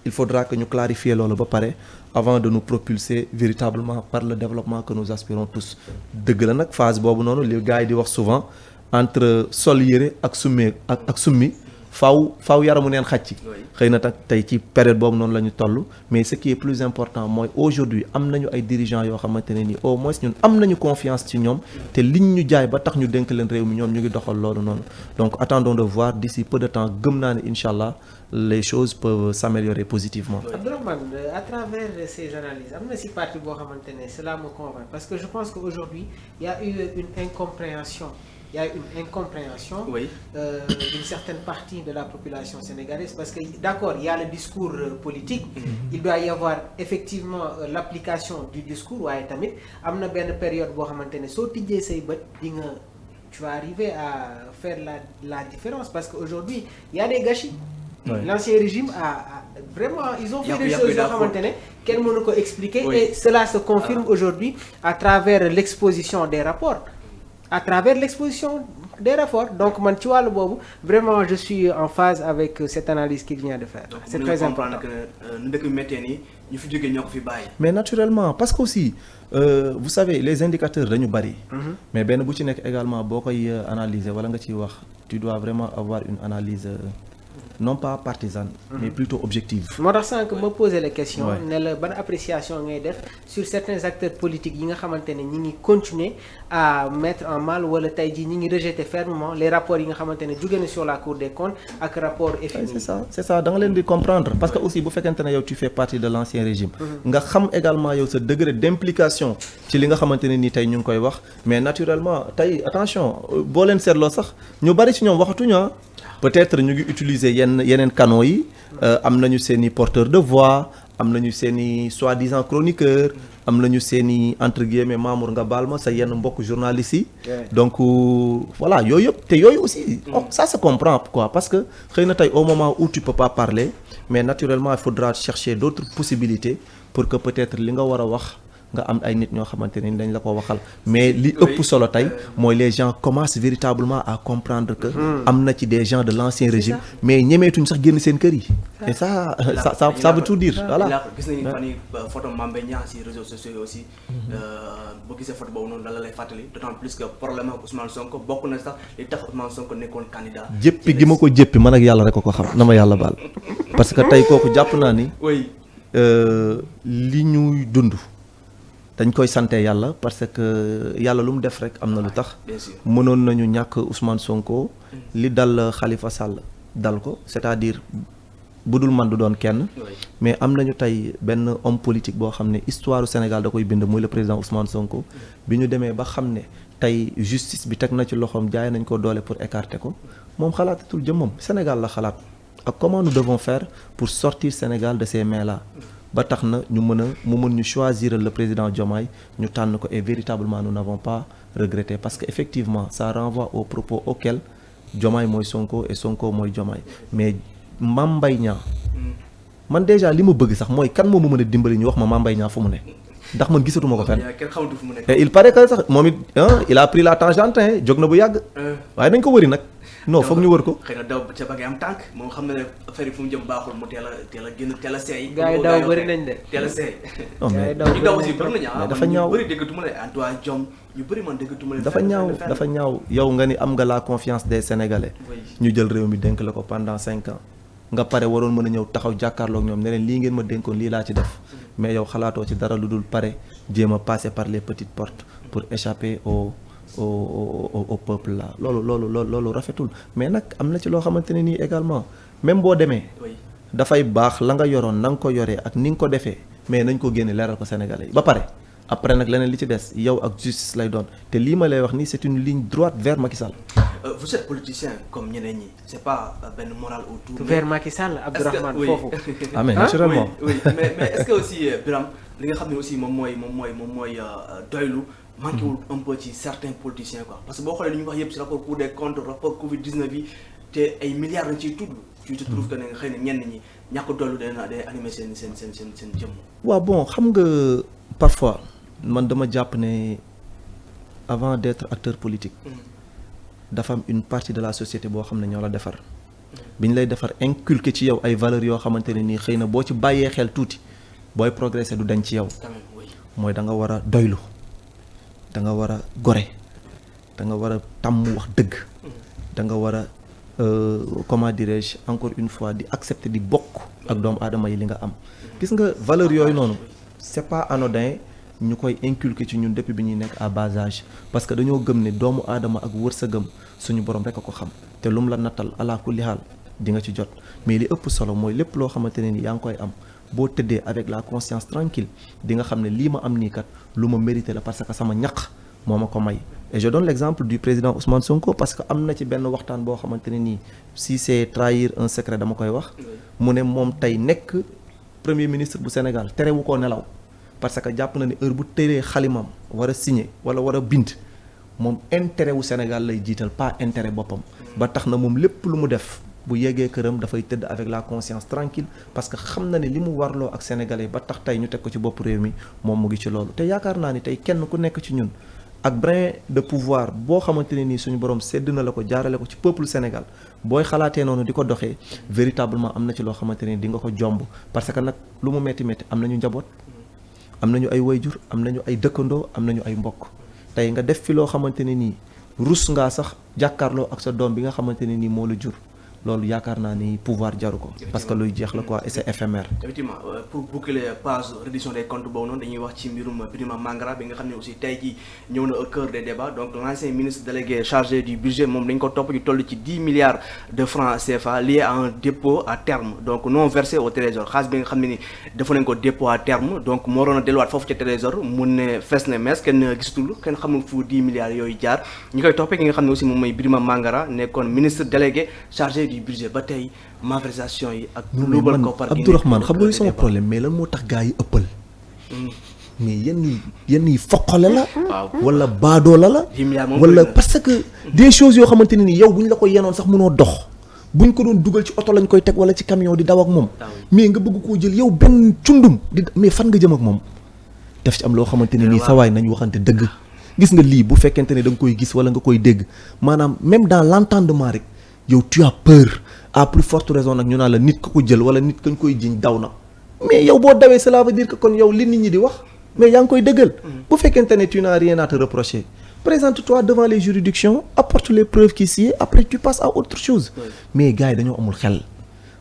il faudra que ñu clarifier loolu ba pare avant de nous propulser véritablement par le développement que nous aspirons tous dëgg la nag phase boobu noonu li gars yi di wax souvent entre sol yére ak summi faaw yaramu neen xaj ci xëy na tak tey ci période boobu noonu la ñu toll mais ce qui est plus important mooy aujourd'hui am nañu ay dirigeants yoo xamante ne ni au moins ñun am nañu confiance ci ñoom te liñ ñu jaay ba tax ñu dénk leen réew mi ñoom ñu ngi doxal loolu noonu donc attendons de voir d'ici peu de temps gëm naa ne incha allah les choses peuvent s'améliorer positivement. Abdourahmane, à travers ces analyses am na si partie boo xamante ne cela me convainc parce que je pense qu'aujourd'hui il y a eu une incompréhension y a une incompréhension Oui. d'une certaine partie de la population sénégalaise parce que d'accord il y a le discours politique il doit y avoir effectivement l'application du discours waaye tamit am na benn période boo xamante ne soo tijjee say bët di nga tu vas arriver à faire la différence parce que aujourd'hui il y a des gâchis. Ouais. L'ancien régime a vraiment ils ont fait des y a choses plus yoo xamante ne kenn mënu ko expliquer et cela se confirme aujourd'hui à travers l'exposition des rapports donc man ci wàllu boobu vraiment je suis en phase avec cette analyse qu'il vient de faire. Donc, c'est très important que nu dëkk bi méttee nii ñu fi jógee ñoo ko fi bàyyi. mais naturellement parce que aussi vous savez les indicateurs dañu bari. mais benn bu ci nekk également boo koy analyser wala nga ciy wax tu dois vraiment avoir une analyse non pas partisane. mais plutôt objective. moo tax sànq ma poser la question. Ouais. ne la ban appréciation ngay def sur certains acteurs politiques yi nga xamante ne ñi ngi continuer à mettre en mal wala tey jii ñi ngi rejeter fermement les rapports yi nga xamante ne jóge na sur la Cour des comptes ak rapport FMI. c'est ça da nga leen di comprendre parce que aussi bu fekkente ne yow tu fais partie de l'ancien régime. nga xam également yow sa degré d'implication ci li nga xamante ne nii tey ñu ngi koy wax mais naturellement tey attention boo leen seetloo sax ñu bari ci ñoom waxatuñu ah. peut-être ñu ngi utiliser yeneen canaux yi am nañu seeni porteurs de voix am nañu seeni soi-disant chroniqueurs am nañu seeni entre guillemets membre nga baal ma sa yenn mbokk journalistes yi. donc voilà yooyu yëpp te yooyu aussi. ça se comprend quoi parce que xëy na tey au moment où tu peux pas parler mais naturellement il faudra chercher d'autres possibilités pour que peut-être li nga war a wax. nga am ay nit ñoo xamante ne dañ la ko waxal mais li ëpp solo tey mooy les gens commencent véritablement à comprendre que am na ci des gens de l'ancien régime mais ñemeetuñ sax génn seen kër yi et ça veut tout dire voilà. gis nañu fan yi photo Mame Mbaye Niang ci réseaux sociaux yi aussi boo gisee photo boobu noonu la lay fàttali d'autant plus que problème ak Ousmane Sonko bokk na sax li tax Ousmane Sonko nekkoon candidat. jéppi gi ma ko jéppi man ak yàlla rek ko xam na ma yàlla baal parce que tey kooku jàpp naa ni li ñuy dund dañ koy sante yàlla parce que yàlla lu mu def rek am na lu tax mënoon nañu ñàkk Ousmane Sonko li dal Khalifa Sall dal ko c'est-à-dire bu dul man du doon kenn mais am nañu tey benn homme politique boo xam ne histoire du Sénégal da koy bind muy le président Ousmane Sonko bi ñu demee ba xam ne tey justice bi teg na ci loxoom jaay nañ ko doole pour écarter ko moom xalaatatul jëmmam Sénégal la xalaat ak comment nous devons faire pour sortir Sénégal de ces mains là ba tax na ñu mën ñu choisir le président Diomaye ñu tànn ko et véritablement nous n'avons pas regretté parce que effectivement ça renvoie aux propos auxquels Diomaye mooy Sonko et Sonko mooy Diomaye mais Mame Mbaye Niang man déjà li ma bëgg sax mooy kan moo ma mën a dimbali ñu wax ma Mame Mbaye Niang fu mu ne ndax man gisatuma ko fenn et il paraît que sax moom it il a pris la tangente jóg na bu yàgg waaye dañ ko wëri nag non foog ñu wër ko. xëy na daw ca ba ngay am tànk moom xam na ne affaire yi fu mu jëm baaxul mu teel a génn teel a seey. gars yi daw bëri nañ de. teel a seey. non mais ñu daw aussi bëri nañu mais dafa ñaaw bëri déggatuma ne Antoine Diome ñu bëri man déggatuma ne. dafa ñaaw yow nga ni am nga la confiance des Sénégalais. ñu jël réew mi dénk la ko pendant 5 ans. nga pare waroon mën a ñëw taxaw jàkkaarloog ñoom ne leen lii ngeen ma dénkoon lii laa ci def mais yow xalaatoo ci dara lu dul pare jéem a passer par les petites portes pour échapper au peuple là loolu rafetul mais nag am na ci loo xamante ne nii également même boo demee dafay baax la nga yoroon na nga ko yoree ak ni nga ko defee mais nañ ko génne leeral ko Sénégalais yi ba pare après nag leneen li ci des yow ak justice lay doon te lii ma lay wax nii c'est une ligne droite vers Macky Sall. Vous êtes politicien comme ñeneen ñi c'est pas benn moral autour. vers Macky Sall Abdourahmane foofu. ah mais naturellement oui mais est-ce que aussi Birame li nga xam ne aussi moom mooy doylu. manqué wul un peu ci certains politiciens quoi parce que boo xoolee li ñu wax yëpp ci rapport Cour des comptes rapport Covid-19 yi te ay milliards lañ ciy tudd. tu te trouves que ne xëy na ñenn ñi ñàkk doylu day animer seen jëmm. waaw bon xam nga parfois man dama jàpp ne avant d'être acteur politique. dafa am une partie de la société boo xam ne ñoo la defar. bi ñu lay defar inculquer ci yow ay valeurs yoo xamante ne nii xëy na boo ci bàyyee xel tuuti booy progresser du dañ ci yow. mooy da nga war a doylu. da nga war a gore da nga war a tàmm wax dëgg da nga war a comment dirais-je encore une fois di accepter di bokk ak doomu aadama yi li nga am gis nga valeur yooyu noonu c'est pas anodin ñu koy inculquer ci ñun depuis bi ñuy nekk à bas âge parce que dañoo gëm ne doomu aadama ak wërsëgam suñu borom rek a ko xam te lu mu la nattal ala kulli haal di nga ci jot mais li ëpp solo mooy lépp loo xamante ne ni yaa ngi koy am boo tëddee avec la conscience tranquille di nga xam ne lii ma am nii kat lu ma mérité la parce que sama ñaq moo ma ko may. Et je donne l'exemple du président Ousmane Sonko parce que am na ci benn waxtaan boo xamante ne nii si c'est trahir un secret dama koy wax mu ne moom tey nekk premier ministre bu Sénégal terewu koo nelaw parce que jàpp na ne heure bu tëree xalimam war a signer wala war a bind moom intérêt wu Sénégal lay jiital pas intérêt boppam ba tax na moom lépp lu mu def bu yeggee këram dafay tëdd avec la conscience tranquille parce que xam na ne li mu warloo ak sénégalais ba tax tey ñu teg ko ci bopp réew mi moom mu ngi ci loolu te yaakaar naa ni tey kenn ku nekk ci ñun ak brin de pouvoir boo xamante ne nii suñu borom sedd na la ko jaarale ko ci peuple Sénégal booy xalaatee noonu di ko doxee véritablement am na ci loo xamante ne di nga ko jomb parce que nag lu mu metti metti am nañu njaboot am nañu ay wayjur am nañu ay dëkkandoo am nañu ay mbokk tey nga def fi loo xamante ne nii rus ngaa sax jàkkaarloo ak sa doom bi nga xamante ne nii moo la jur loolu yaakaar naa ni pouvoir jaru ko parce que luy jeex la quoi et c'est éphémère. Effectivement pour boucler page reddition des comptes boobu noonu dañuy wax ci mbirum Birima Mangara bi nga xam ne aussi tey jii ñëw na au cœur des débats donc l'ancien ministre délégué chargé du budget moom dañ ko topp ñu toll ci 10 milliards de francs CFA liés à un dépôt à terme donc non versé au trésor xaalis bi nga xam ne ni defoon nañ ko dépôt à terme donc moo waroon a delluwaat foofu ca trésor mun ne fees ne mees kenn gisatul kenn xamul fu 10 milliards yooyu jaar ñi koy toppee ki nga xam ne aussi moom mooy Birima Mangara nekkoon ministre délégué chargé du budget ba tey malversation yi ak. luubal ko par Abdourahmane xam nga li sama problème mais lan moo tax gars yi ëppal. mais yenn yi foqale la. wala baadoo la. wala parce que des choses yoo xamante ne ni yow bu ñu la ko yenoon sax mënoo dox. bu ñu ko doon dugal ci oto lañ koy teg wala ci camion di daw ak moom. mais nga bëgg koo jël yow benn cundum di mais fan nga jëm ak moom. def ci am loo xamante ne nii sa waay nañ waxante dëgg. gis nga lii bu fekkente ne da nga koy gis wala nga koy dégg maanaam même dans l'entendement rek yow tu as peur à plus forte raison nag ñu naan la nit ko jël wala nit kañ koy jiñ daw na mais yow boo dawee cela veut dire que kon yow li nit ñi di wax mais yaa ngi koy dëggal. bu fekkente ne tu n'as rien à te reprocher présente-toi devant les juridictions apporte les preuves qui s'y est après tu passes à autre chose. mais gars yi dañoo amul xel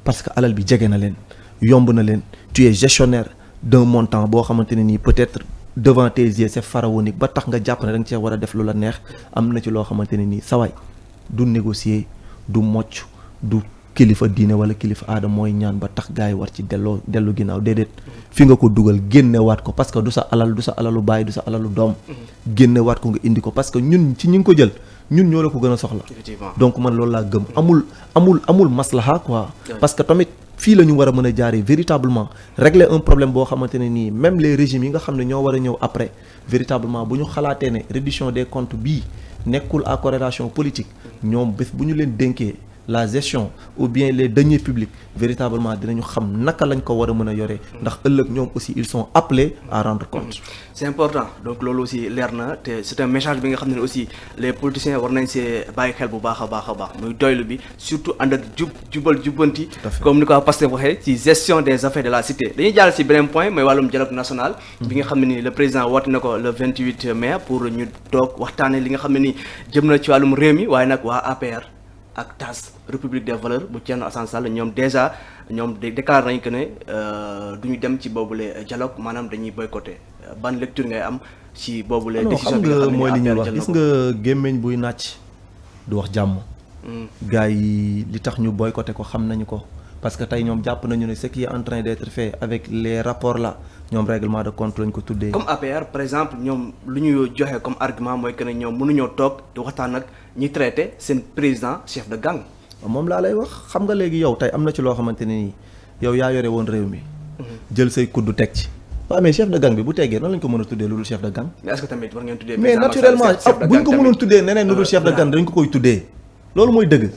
parce que alal bi jege na leen yomb na leen tu es gestionnaire d'un montant boo xamante ne nii peut-être devant tes yeux c'est pharaonique ba tax nga jàpp ne da nga cee war a def lu la neex am na ci loo xamante ne nii sawaay du négocier du mocc du kilifa diine wala kilifa aada mooy ñaan ba tax gars yi war ci dellu ginnaaw déedéet fi nga ko dugal génnewaat ko parce que du sa alal du sa alalu baay du sa alalu doom génnewaat ko nga indi ko parce que ñun ci ñi ngi ko jël ñun ñoo la ko gën a soxla donc man loolu laa gëm amul maslaha quoi parce que tamit fii la ñu war a mën a jaaree véritablement régler un problème boo xamante ne nii même les régimes yi nga xam ne ñoo war a ñëw après véritablement bu ñu xalaatee ne reddition des comptes bii nekkul à corrélation politique ñoom bés bu ñu leen dénkee la gestion ou bien les deniers publics véritablement dinañu xam naka lañ ko war a mën a yoree ndax ëllëg ñoom aussi ils sont appelés à rendre compte. c'est important donc loolu aussi leer na te c'est un message bi nga xam ne aussi les politiciens war nañ see bàyyi xel bu baax a baax a baax muy doylu bi surtout ànd ak jubal jubbanti comme ni ko Pastef waxee ci gestion des affaires de la cité dañuy jàll ci beneen point mooy wàllum dialogue national bi nga xam ne ni le président woote na ko le 28 mai pour ñu toog waxtaane li nga xam ne ni jëm na ci wàllum réew mi waaye nag waa APR ak TAS République des valeurs bu Thierno Alassane Sall ñoom déjà ñoom déclaré nañ que ne du ñu dem ci boobule dialogue maanaam dañuy boycotter ban lecture ngay am ci boobule décision bi nga xam ne mooy li ñuy wax gis nga gémmiñ buy nàcc du wax jàmm gars yi li tax ñu boycotter ko xam nañu ko parce que tey ñoom jàpp nañu ne ce qui est en train d'être fait avec les rapports là ñoom règlement de compte lañ ko tuddee. comme APR par exemple ñoom lu ñu joxe comme argument mooy que ne ñoom mënuñoo toog di waxtaan ak ñi traité seen président chef de gang. moom laa lay wax xam nga léegi yow tey am na ci loo xamante ne nii yow yaa yore woon réew mi. jël say kuddu teg ci. waaw mais chef de gang bi bu teggee noonu lañ ko mën a tuddee lu dul chef de gang. mais est-ce que tamit war ngeen tuddee. mais naturellement buñ ko mënoon tuddee neneen lu dul chef de gang dañ ko koy tuddee. loolu mooy dëgg.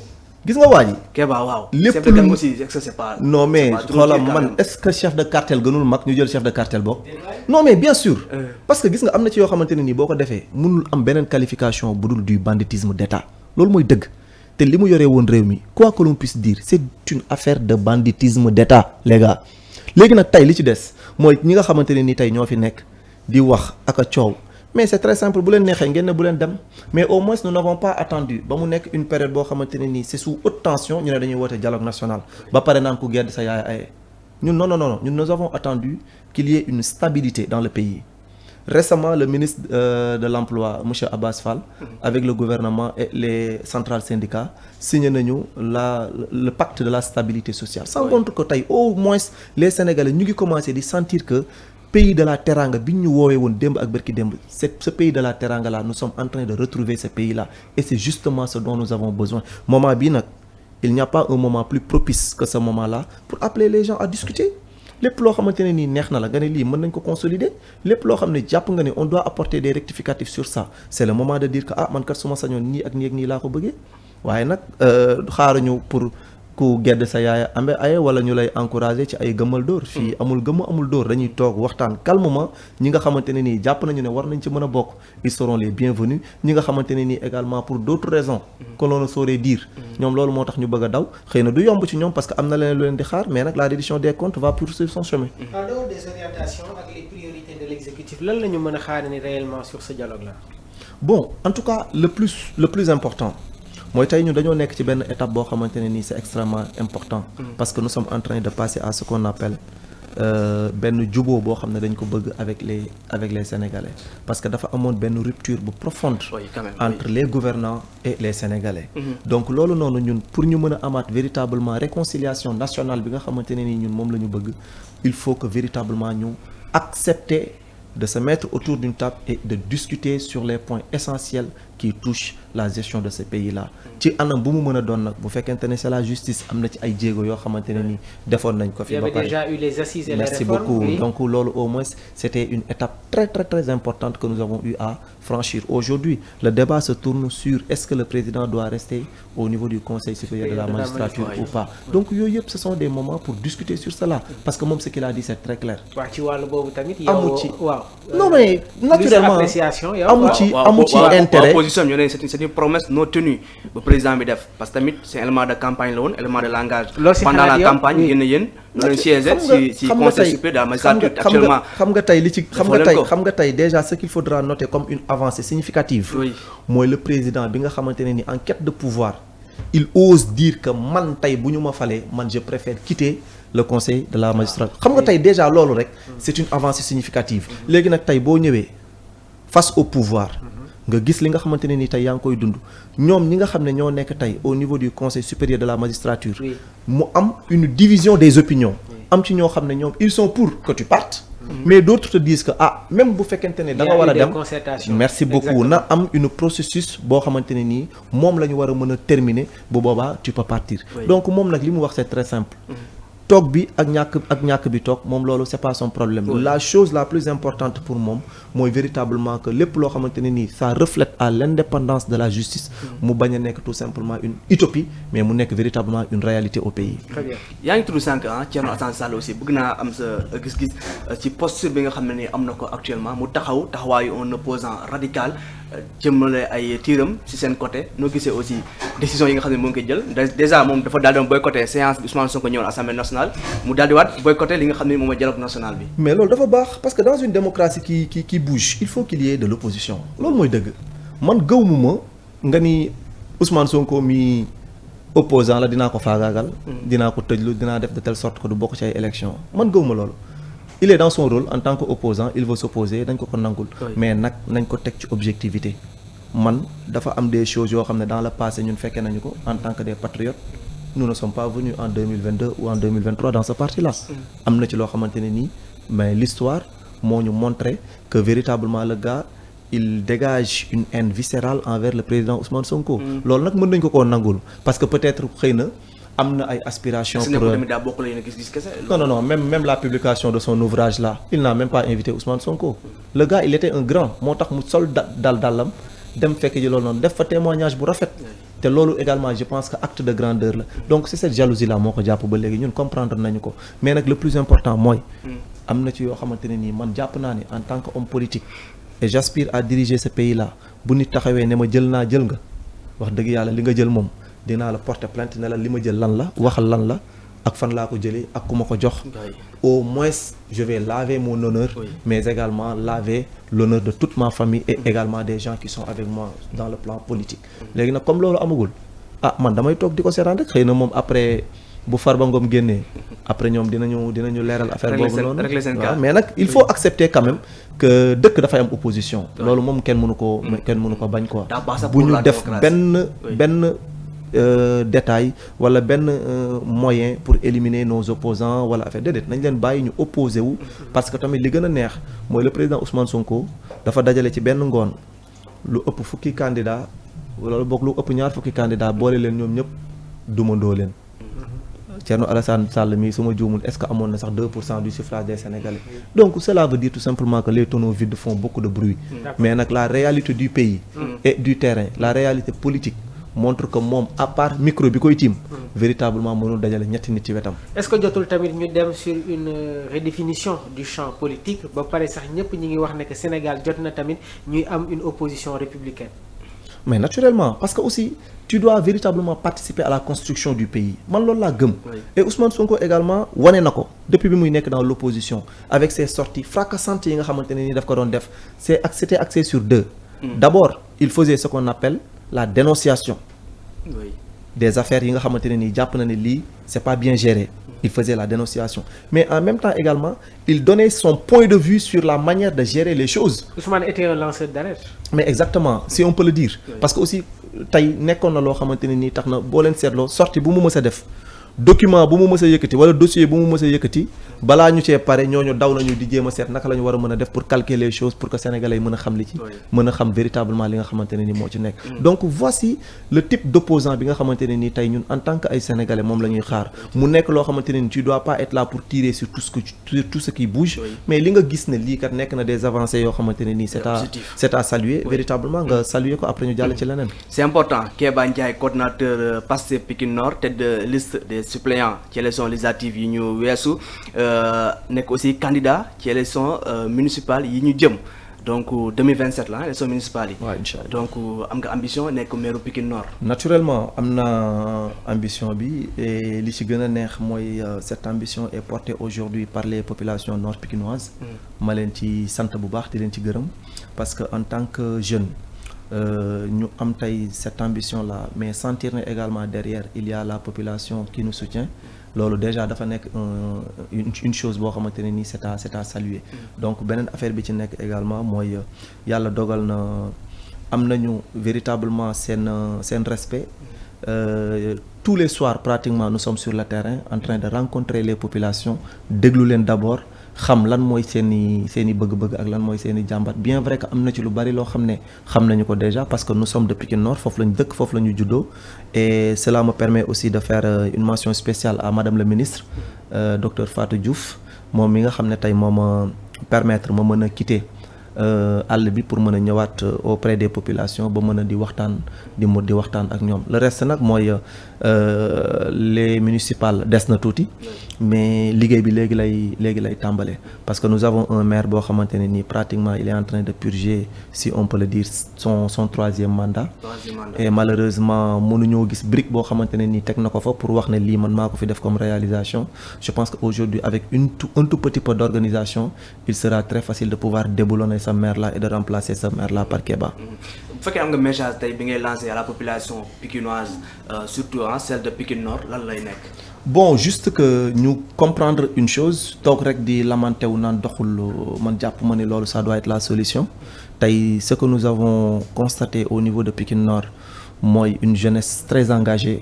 gis nga waa ji. Kéba waaw. lépp lu aussi c'est pas. non mais xoolal man est-ce que chef de cartel gënul mag ñu jël chef de cartel bokk. non mais bien sûr. parce que gis nga am na ci yoo xamante ne nii boo ko defee mënul am beneen qualification bu dul du banditisme d'État loolu mooy dëgg te li mu yoree woon réew mi quoi que l'on puisse dire c'est une affaire de banditisme d'État les gars léegi nag tey li ci des mooy ñi nga xamante ne nii tey ñoo fi nekk di wax ak a coow. mais c'est très simple bu leen neexee ngeen ne bu leen dem mais au moins nous n'avons pas attendu ba mu nekk une période boo xamante ne nii c'est sous haute tension ñu ne dañuy woote dialogue national ba pare naan ku gedd sa yaay aye ñun non ñun nous avons attendu qu'il y ait une stabilité dans le pays récemment le ministre de l'emploi monsieur Abbas Fall avec le gouvernement et les centrales syndicats signé nañu le pacte de la stabilité sociale sans compte que tey au moins les Sénégalais ñu ngi commencer di sentir que pays de la teranga bi ñu woowee woon démb ak bërki démb ce pays de la teranga là nous sommes en train de retrouver ce pays là et c'est justement ce dont nous avons besoin moment bii nag il n'y a pas un moment plus propice que ce moment là pour appeler les gens à discuter lépp loo xamante ne nii neex na la nga ne lii mën nañ ko consolider lépp loo xam ne jàpp nga ne on doit apporter des rectificatifs sur ça c'est le moment de dire que man kat su ma sañoon nii ak nii laa ko bëggee waaye nag xaaruñu pour ku gedd sa yaaya amee aye wala ñu lay encourager ci ay gëmmal dóor fii amul gëmm amul dóor dañuy toog waxtaan calmement ñi nga xamante ne nii jàpp nañu ne war nañ ci mën a bokk ils seront les bienvenus ñi nga xamante ne nii également pour d'autres raisons que l'on ne saurait dire ñoom loolu moo tax ñu bëgg a daw xëy na du yomb ci ñoom parce que am na leneen lu leen di xaar mais nag la reddition des comptes va poursuivre son chemin. En dehors des orientations ak les priorités de l'exécutif lan la ñu mën a xaar ni réellement sur ce dialogue là. Bon en tout cas le plus important mooy tey ñu dañoo nekk ci benn étape boo xamante ne nii c'est extrêmement important parce que nous sommes en train de passer à ce qu'on appelle benn juboo boo xam ne dañ ko bëgg avec les Sénégalais parce que dafa amoon benn rupture bu profonde entre les gouvernants et les Sénégalais donc loolu noonu ñun pour ñu mën a amaat véritablement réconciliation nationale bi nga xamante ne nii ñun moom la ñu bëgg il faut que véritablement ñu accepter de se mettre autour d'une table et de discuter sur les points essentiels qui touchent la gestion de ce pays-là ci anam bu mu mën a doon nag bu fekkente ne c'est la justice am na ci ay jéego yoo xamante ne ni defoon nañ ko fi ba pare. Il y avait déjà eu les assises et les merci réformes, beaucoup oui. donc loolu au moins c'était une étape très très très importante que nous avons eu à franchir aujourd'hui le débat se tourne sur est-ce que le président doit rester au niveau du Conseil supérieur de la magistrature ou pas donc yooyu yëpp ce sont des moments pour discuter sur cela parce que moom ce qu'il a dit c'est très clair. waaw ci wàllu boobu tamit. amu ci waaw. non mais naturellement amu ci intérêt. opposition ñoo ne c'est une promesse non tenue ba président bi def parce que tamit c'est élément de campagne la woon élément de langage. pendant la campagne yéen ñu leen siéger ci conseil supérieur de la magistrature actuellement. xam nga tey li ci xam nga tey déjà ce qu'il faudra noter comme une avancée significative. mooy le président bi nga xamante ne ni en quête de pouvoir il ose dire que man tey bu ñu ma falee man je préfère quitter le conseil de la magistrature xam nga tey déjà loolu rek c'est une avancée significative léegi nag tey boo ñëwee face au pouvoir nga gis li nga xamante ne ni tey yaa ngi koy dund ñoom ñi nga xam ne ñoo nekk tey au niveau du conseil supérieur de la magistrature mu am une division des opinions am ci ñoo xam ne ñoom ils sont pour que tu partes mais d'autres te disent que même bu fekkente ne da nga war a dem merci beaucoup na am une processus boo xamante ne nii moom la ñu war a mën a terminer bu boobaa tu peux partir donc moom nag li mu wax c'est très simple toog bi ak ñàkk bi toog moom loolu c'est pas son problème la chose la plus importante pour moom mooy véritablement que lépp loo xamante ne nii ça reflète à l'indépendance de la justice mu bañ a nekk tout simplement une utopie mais mu nekk véritablement une réalité au pays. yaa ngi tudd sànq Thierno Alassane Sall aussi bëgg naa am sa gis-gis ci posture bi nga xam ne ni am na ko actuellement mu taxawaayu un opposant radical jëmale ay tiiram ci seen côté noo gisee aussi décision yi nga xam ne moo ngi koy jël déjà moom dafa daal di boycotter séance bi Ousmane Sonko ñëwoon Assemblée nationale mu daal di waat boycotter li nga xam ne moom mooy dialogue national bi. mais loolu dafa baax parce que dans une démocratie qui bouge il faut qu'il y ait de l'opposition loolu mooy dëgg man gëwmu ma nga ni Ousmane Sonko mi opposant la dinaa ko faagaagal. dinaa ko tëjlu dinaa def de telle sorte que du bokk ci ay élections man gëwuma loolu. il est dans son rôle en tant qu'opposant il veut s'opposer dañ ko nangul mais nag nañ ko teg ci objectivité man dafa am des choses yoo xam ne dans le passé ñun fekkee nañu ko en tant que des patriotes nous ne sommes pas venus en 2022 ou en 2023 dans ce parti-là am na ci loo xamante ne nii mais l'histoire moo ñu montré que véritablement le gars il dégage une haine viscérale envers le président Ousmane Sonko loolu nag mën nañ ko nangul parce que peut-être xëy na am na ay aspirations pour non même la publication de son ouvrage là il n'a même pas invité Ousmane Sonko le gars il était un grand moo tax mu sol dallam dem fekk ji loolu noonu def fa témoignage bu rafet te loolu également je pense que acte de grandeur la donc c'est cette jalousie là moo ko jàpp ba léegi ñun comprendre nañu ko mais nag le plus important mooy am na ci yoo xamante ne nii man jàpp naa ne en tant que homme politique et j'aspire à diriger ce pays là bu nit taxawee ne ma jël nga wax dëgg yàlla li nga jël moom dinaa la porter plainte ne la li ma jël lan la waxal lan la ak fan laa ko jëlee ak ku ma ko jox au moins je vais laver mon honneur mais également laver l'honneur de toute ma famille et également des gens qui sont avec moi dans le plan politique léegi nag comme loolu amagul man damay toog di ko seetaan rek xëy na moom après bu Farba Ngom génnee après ñoom dinañu leeral affaire boobu noonu waaw mais nag il faut accepter quand même que dëkk dafay am opposition loolu moom kenn mënu ko bañ quoi bu ñu def benn détail wala benn moyen pour éliminer nos opposants wala affaire déedéet nañ leen bàyyi ñu opposé wu parce que tamit li gën a neex mooy le président Ousmane Sonko dafa dajale ci benn ngoon lu ëpp fukki candidat wala boog lu ëpp ñaar fukki candidat boole leen ñoom ñëpp dumandoo leen Thierno Alassane Sall mi su ma juumul est-ce que amoon na sax 2% du suffrage des Sénégalais donc cela veut dire tout simplement que les tonneaux vides font beaucoup de bruit mais nag la réalité du pays et du terrain la réalité politique montre que moom à part micro bi koy tiim véritablement mënul dajale ñetti nit ci wetam. est-ce que jotul tamit ñu dem sur une redéfinition du champ politique ba pare sax ñëpp ñi ngi wax ne que Sénégal jot na tamit ñuy am une opposition républicaine. mais naturellement parce que aussi tu dois véritablement participer à la construction du pays man loolu laa gëm. et Ousmane Sonko également wane na ko depuis bi muy nekk dans l'opposition avec ses sorties fracassantes yi nga xamante ne ni daf ko doon def c'était axé sur deux. D'abord il faisait ce qu'on appelle la dénonciation des affaires yi nga xamante ne nii jàpp na ne lii c'est pas bien géré. Il faisait la dénonciation mais en même temps également il donnait son point de vue sur la manière de gérer les choses. Ousmane était un lanceur d'alerte. mais exactement si on peut le dire. parce que aussi tey nekkoon na loo xamante ne nii tax na boo leen seetloo sortie bu mu mës a def document bu mu mës a yëkkati wala dossier bu mu mës a yëkkati balaa ñu cee pare ñooñu daw nañu di jéem a seet naka la ñu war a mën a def pour calquer les choses pour que sénégalais yi mën a xam li ci mën a xam véritablement li nga xamante ne ni moo ci nekk donc voici le type d'opposant bi nga xamante ne ni tey ñun en tant que ay sénégalais moom la ñuy xaar mu nekk loo xamante ne ni tu dois pas être là pour tirer sur tout ce qui bouge mais li nga gis ne lii kat nekk na des avancées yoo xamante ne nii c'est à saluer véritablement nga saluer ko après ñu jàll ci leneen. c'est important Kéba Ndiaye coordinateur Pastef Pikine Nord tête de liste des suppléants ci élection législative yi ñu weesu nekk aussi candidat ci élection municipale yi ñu jëm donc 2027 la élection municipale yi. waaw incha allah donc am nga ambition nekk maire Pikine Nord. naturellement am na ambition bi et li ci gën a neex mooy cette ambition est portée aujourd'hui par les populations nord pikinoises. ma leen ci sant bu baax di leen ci gërëm parce que en tant que jeune. ñu am tey cette ambition là mais sentir ne également derrière il y a la population qui nous soutient loolu déjà dafa nekk une chose boo xamante ne nii c'est à saluer donc beneen affaire bi ci nekk également mooy yàlla dogal na am nañu véritablement seen respect tous les soirs pratiquement nous sommes sur le terrain en train de rencontrer les populations déglu leen d'abord xam lan mooy seeni bëgg-bëgg ak lan mooy seeni jàmbat bien vrai que am na ci lu bari loo xam ne xam nañu ko déjà parce que nous sommes de Pikine Nord foofu lañu dëkk foofu la ñu juddoo et cela me permet aussi de faire une mention spéciale à madame le ministre docteur Fatou Diouf moom mi nga xam ne tey moo ma permettre ma mën a quitter àll bi pour mën a ñëwaat auprès des populations ba mën a di waxtaan ak ñoom le reste nag mooy les municipales des na tuuti mais liggéey bi léegi lay tàmbale parce que nous avons un maire boo xamante ne nii pratiquement il est en train de purger si on peut le dire son troisième mandat et malheureusement mënuñoo gis brique boo xamante ne nii teg na ko fa pour wax ne lii man maa ko fi def comme réalisation je pense que aujourd'hui avec un tout petit peu d'organisation il sera très facile de pouvoir déboulonner ce maire là et de remplacer ce maire là par Kéba. bu fekkee am nga message tey bi ngay lancer à la population pikinoise surtout celle de Pikine Nord lan lay nekk. bon juste que ñu comprendre une chose toog rek di lamenté wu naan doxul man jàpp ma ni loolu ça doit être la solution tey ce que nous avons constaté au niveau de Pikine Nord mooy une jeunesse très engagée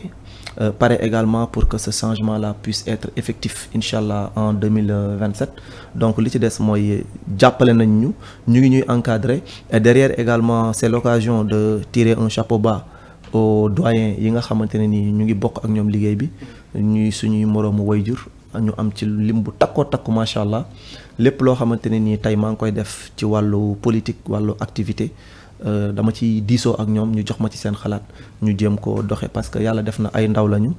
paraît également pour que ce changement là puisse être effectif inchallah en 2027 donc li ci des mooy jàppale nañ ñu ngi ñuy encadrer et derrière également c'est l'occasion de tirer un chapeau bas aux doyens yi nga xamante ne ni ñu ngi bokk ak ñoom liggéey bi ñuy suñuy moroomu wayjur ñu am ci lim bu takkoo takku macha allah lépp loo xamante ne nii tey maa ngi koy def ci wàllu politique wàllu activité dama ci diisoo ak ñoom ñu jox ma ci seen xalaat ñu jéem ko doxe parce que yàlla def na ay ndaw lañu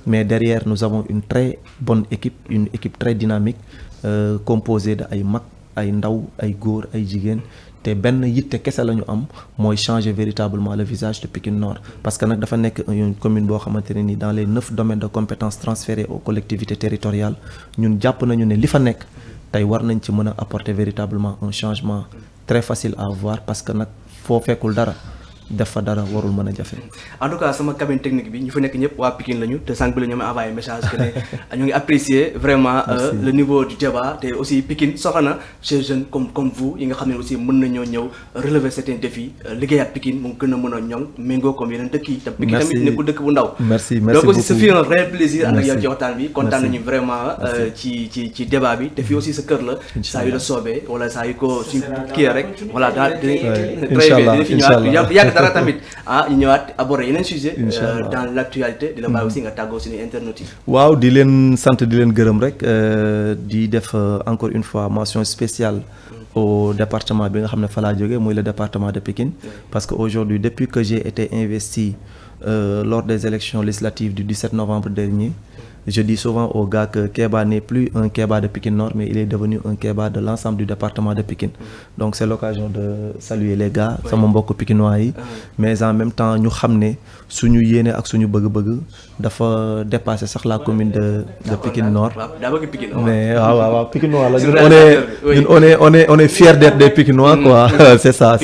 mais derrière nous avons une très bonne équipe une équipe très dynamique composée de ay mag ay ndaw ay góor ay jigéen te benn yitte kese la ñu am mooy changer véritablement le visage de Pikine Nord parce que nag dafa nekk une commune boo xamante ne ni dans les 9 domaines de compétences transférés aux collectivités territoriales ñun jàpp nañu ne li fa nekk tey war nañ ci mën a apporter véritablement un changement très facile à voir parce que nag foo fekkul dara def fa dara warul mën a jafe. En tout cas sama cabine technique bi ñu fa nekk ñëpp waa Pikine lañu te sànq bi la ñu ma envoyé message que ne ñu ngi apprécier vraiment le niveau du débat te aussi Pikine soxla na ces jeunes comme vous yi nga xam ne aussi mën nañoo ñëw relever certains défis liggéeyaat Pikine mu gën a mën a ñoŋ méngoo comme yeneen dëkk yi. te Pikine tamit nekkul dëkk bu ndaw. merci donc aussi ce fut un réel plaisir ànd ak yow merci ci waxtaan bi kontaan nañu vraiment ci débat bi te fii aussi sa kër la. saa yu la soobee wala saa yu ko suñ kii rek voilà daal dina fi ñëwaat yàgg dara tamit ñu ñëwaat aborder yeneen sujet dans l'actualité di la bàyyi aussi nga tàggoo suñu internautes yi. waaw di leen sant di leen gërëm rek di def encore une fois mention spéciale au département bi nga xam ne fa laa jógee muy le département de Pikine parce que aujourd'hui depuis que j'ai été investi lors des élections législatives du 17 novembre dernier je dis souvent aux gars que Kéba n'est plus un Kéba de Pikine Nord mais il est devenu un Kéba de l'ensemble du département de Pikine donc c'est l'occasion de saluer les gars sama mbokk pikinois yi mais en même temps ñu xam ne suñu yéene ak suñu bëgg-bëgg dafa dépasser sax la commune de Pikine Nord mais waaw Pikinois la on est fiers d'être des Pikinois quoi c'est ça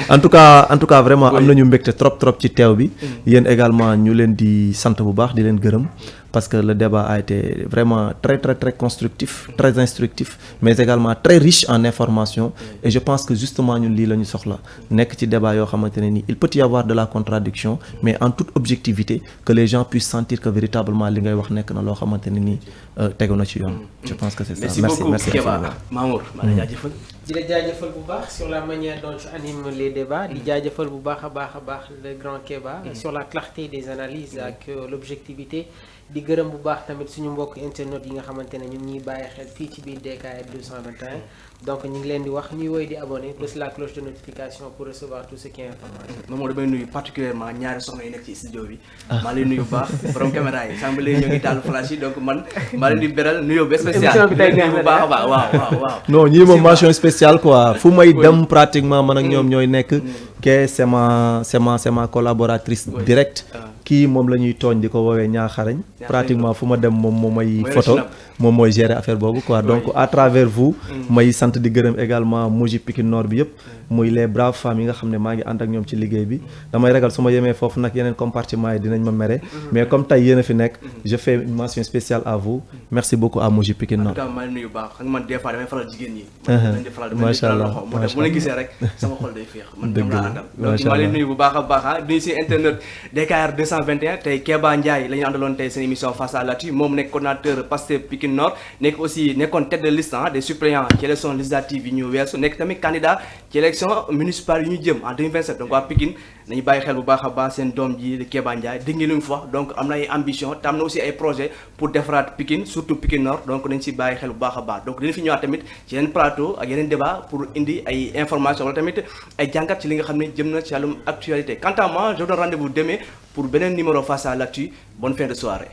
en tout cas vraiment am nañu mbégte trop ci teew bi yéen également ñu leen di sant bu baax di leen gërëm parce que le débat a été vraiment très constructif très instructif mais également très riche en information et je pense que justement ñun lii la ñu soxla nekk ci débat yoo xamante ne nii il peut y avoir de la contradiction mais en toute objectivité que les gens puissent sentir que véritablement li ngay wax nekk na loo xamante ne nii tegu na ci yoon. je pense que c'est ça merci Kéba Mamour maa ngi jaajëfal. di la jaajëfal bu baax sur la manière dont tu animes les débats di jaajëfal bu baax a baax le grand Kéba sur la clarté des analyses ak l'objectivité di gërëm bu baax tamit suñu mbokk internet yi nga xamante ne ñu ngi ñuy bàyyi xel fii ci biir DKR 221 donc ñu ngi leen di wax ñuy woy di abonné bës la cloche de notification pour recevoir tout ce qui est information. moom damay nuyu particulièrement ñaari soxna yi nekk ci studio bi. maa leen nuyu bu baax borom caméra yi sànq léegi ñoo ngi taal flash yi donc man maa leen di beral nuyoo ba spécial. émission bi tey bu baax a baax waaw. non ñii moom mention spéciale quoi fu may dem pratiquement man ak ñoom ñooy nekk. ke c'est ma collaboratrice directe. kii moom la ñuy tooñ di ko woowee ñaaxarañ pratiquement fu ma dem moom mooy photo moom mooy gérer affaire boobu quoi donc à travers vous may sant di gërëm également Moji Pikine Nord bi yëpp muy les braves femmes yi nga xam ne maa ngi ànd ak ñoom ci liggéey bi damay ragal su ma yemee foofu nag yeneen compartiment yi dinañ ma mere mais comme tey yéen a fi nekk je fais une mention spéciale à vous merci beaucoup à Moji Pikine Nord. en tout cas maa ngi nuyu baax xam nga man des fois damay faral jigéen ñi. macha allah moo tax bu la gisee rek sama xol day féex man ñoom laa àndal donc maa leen nuyu bu baax a baax nuyu si internet DKR 221 tey Kéba Ndiaye la ñu àndaloon tey seen émission face à l'actu moom nekk coordinateur Pastef Pikine Nord nekk aussi nekkoon tête de liste des suppléants ci élection législative yi ñu weesu nekk tamit candidat ci élection municipale yi ñu jëm en 2027 donc waa Pikine nañu bàyyi xel bu baax a baax seen doom ji Kéba Ndiaye dégg ngeen lu mu fa wax donc am na ay ambition te am na aussi ay projet pour defaraat Pikine surtout Pikine Nord donc nañ si bàyyi xel bu baax a baax donc dinañ fi ñëwaat tamit ci yeneen plateau ak yeneen débat pour indi ay information wala tamit ay jàngat ci li nga xam ne jëm na ci wàllum actualité quant à moi je vous donne rendez-vous demain pour beneen numéro face à l'actu bonne fin de soirée.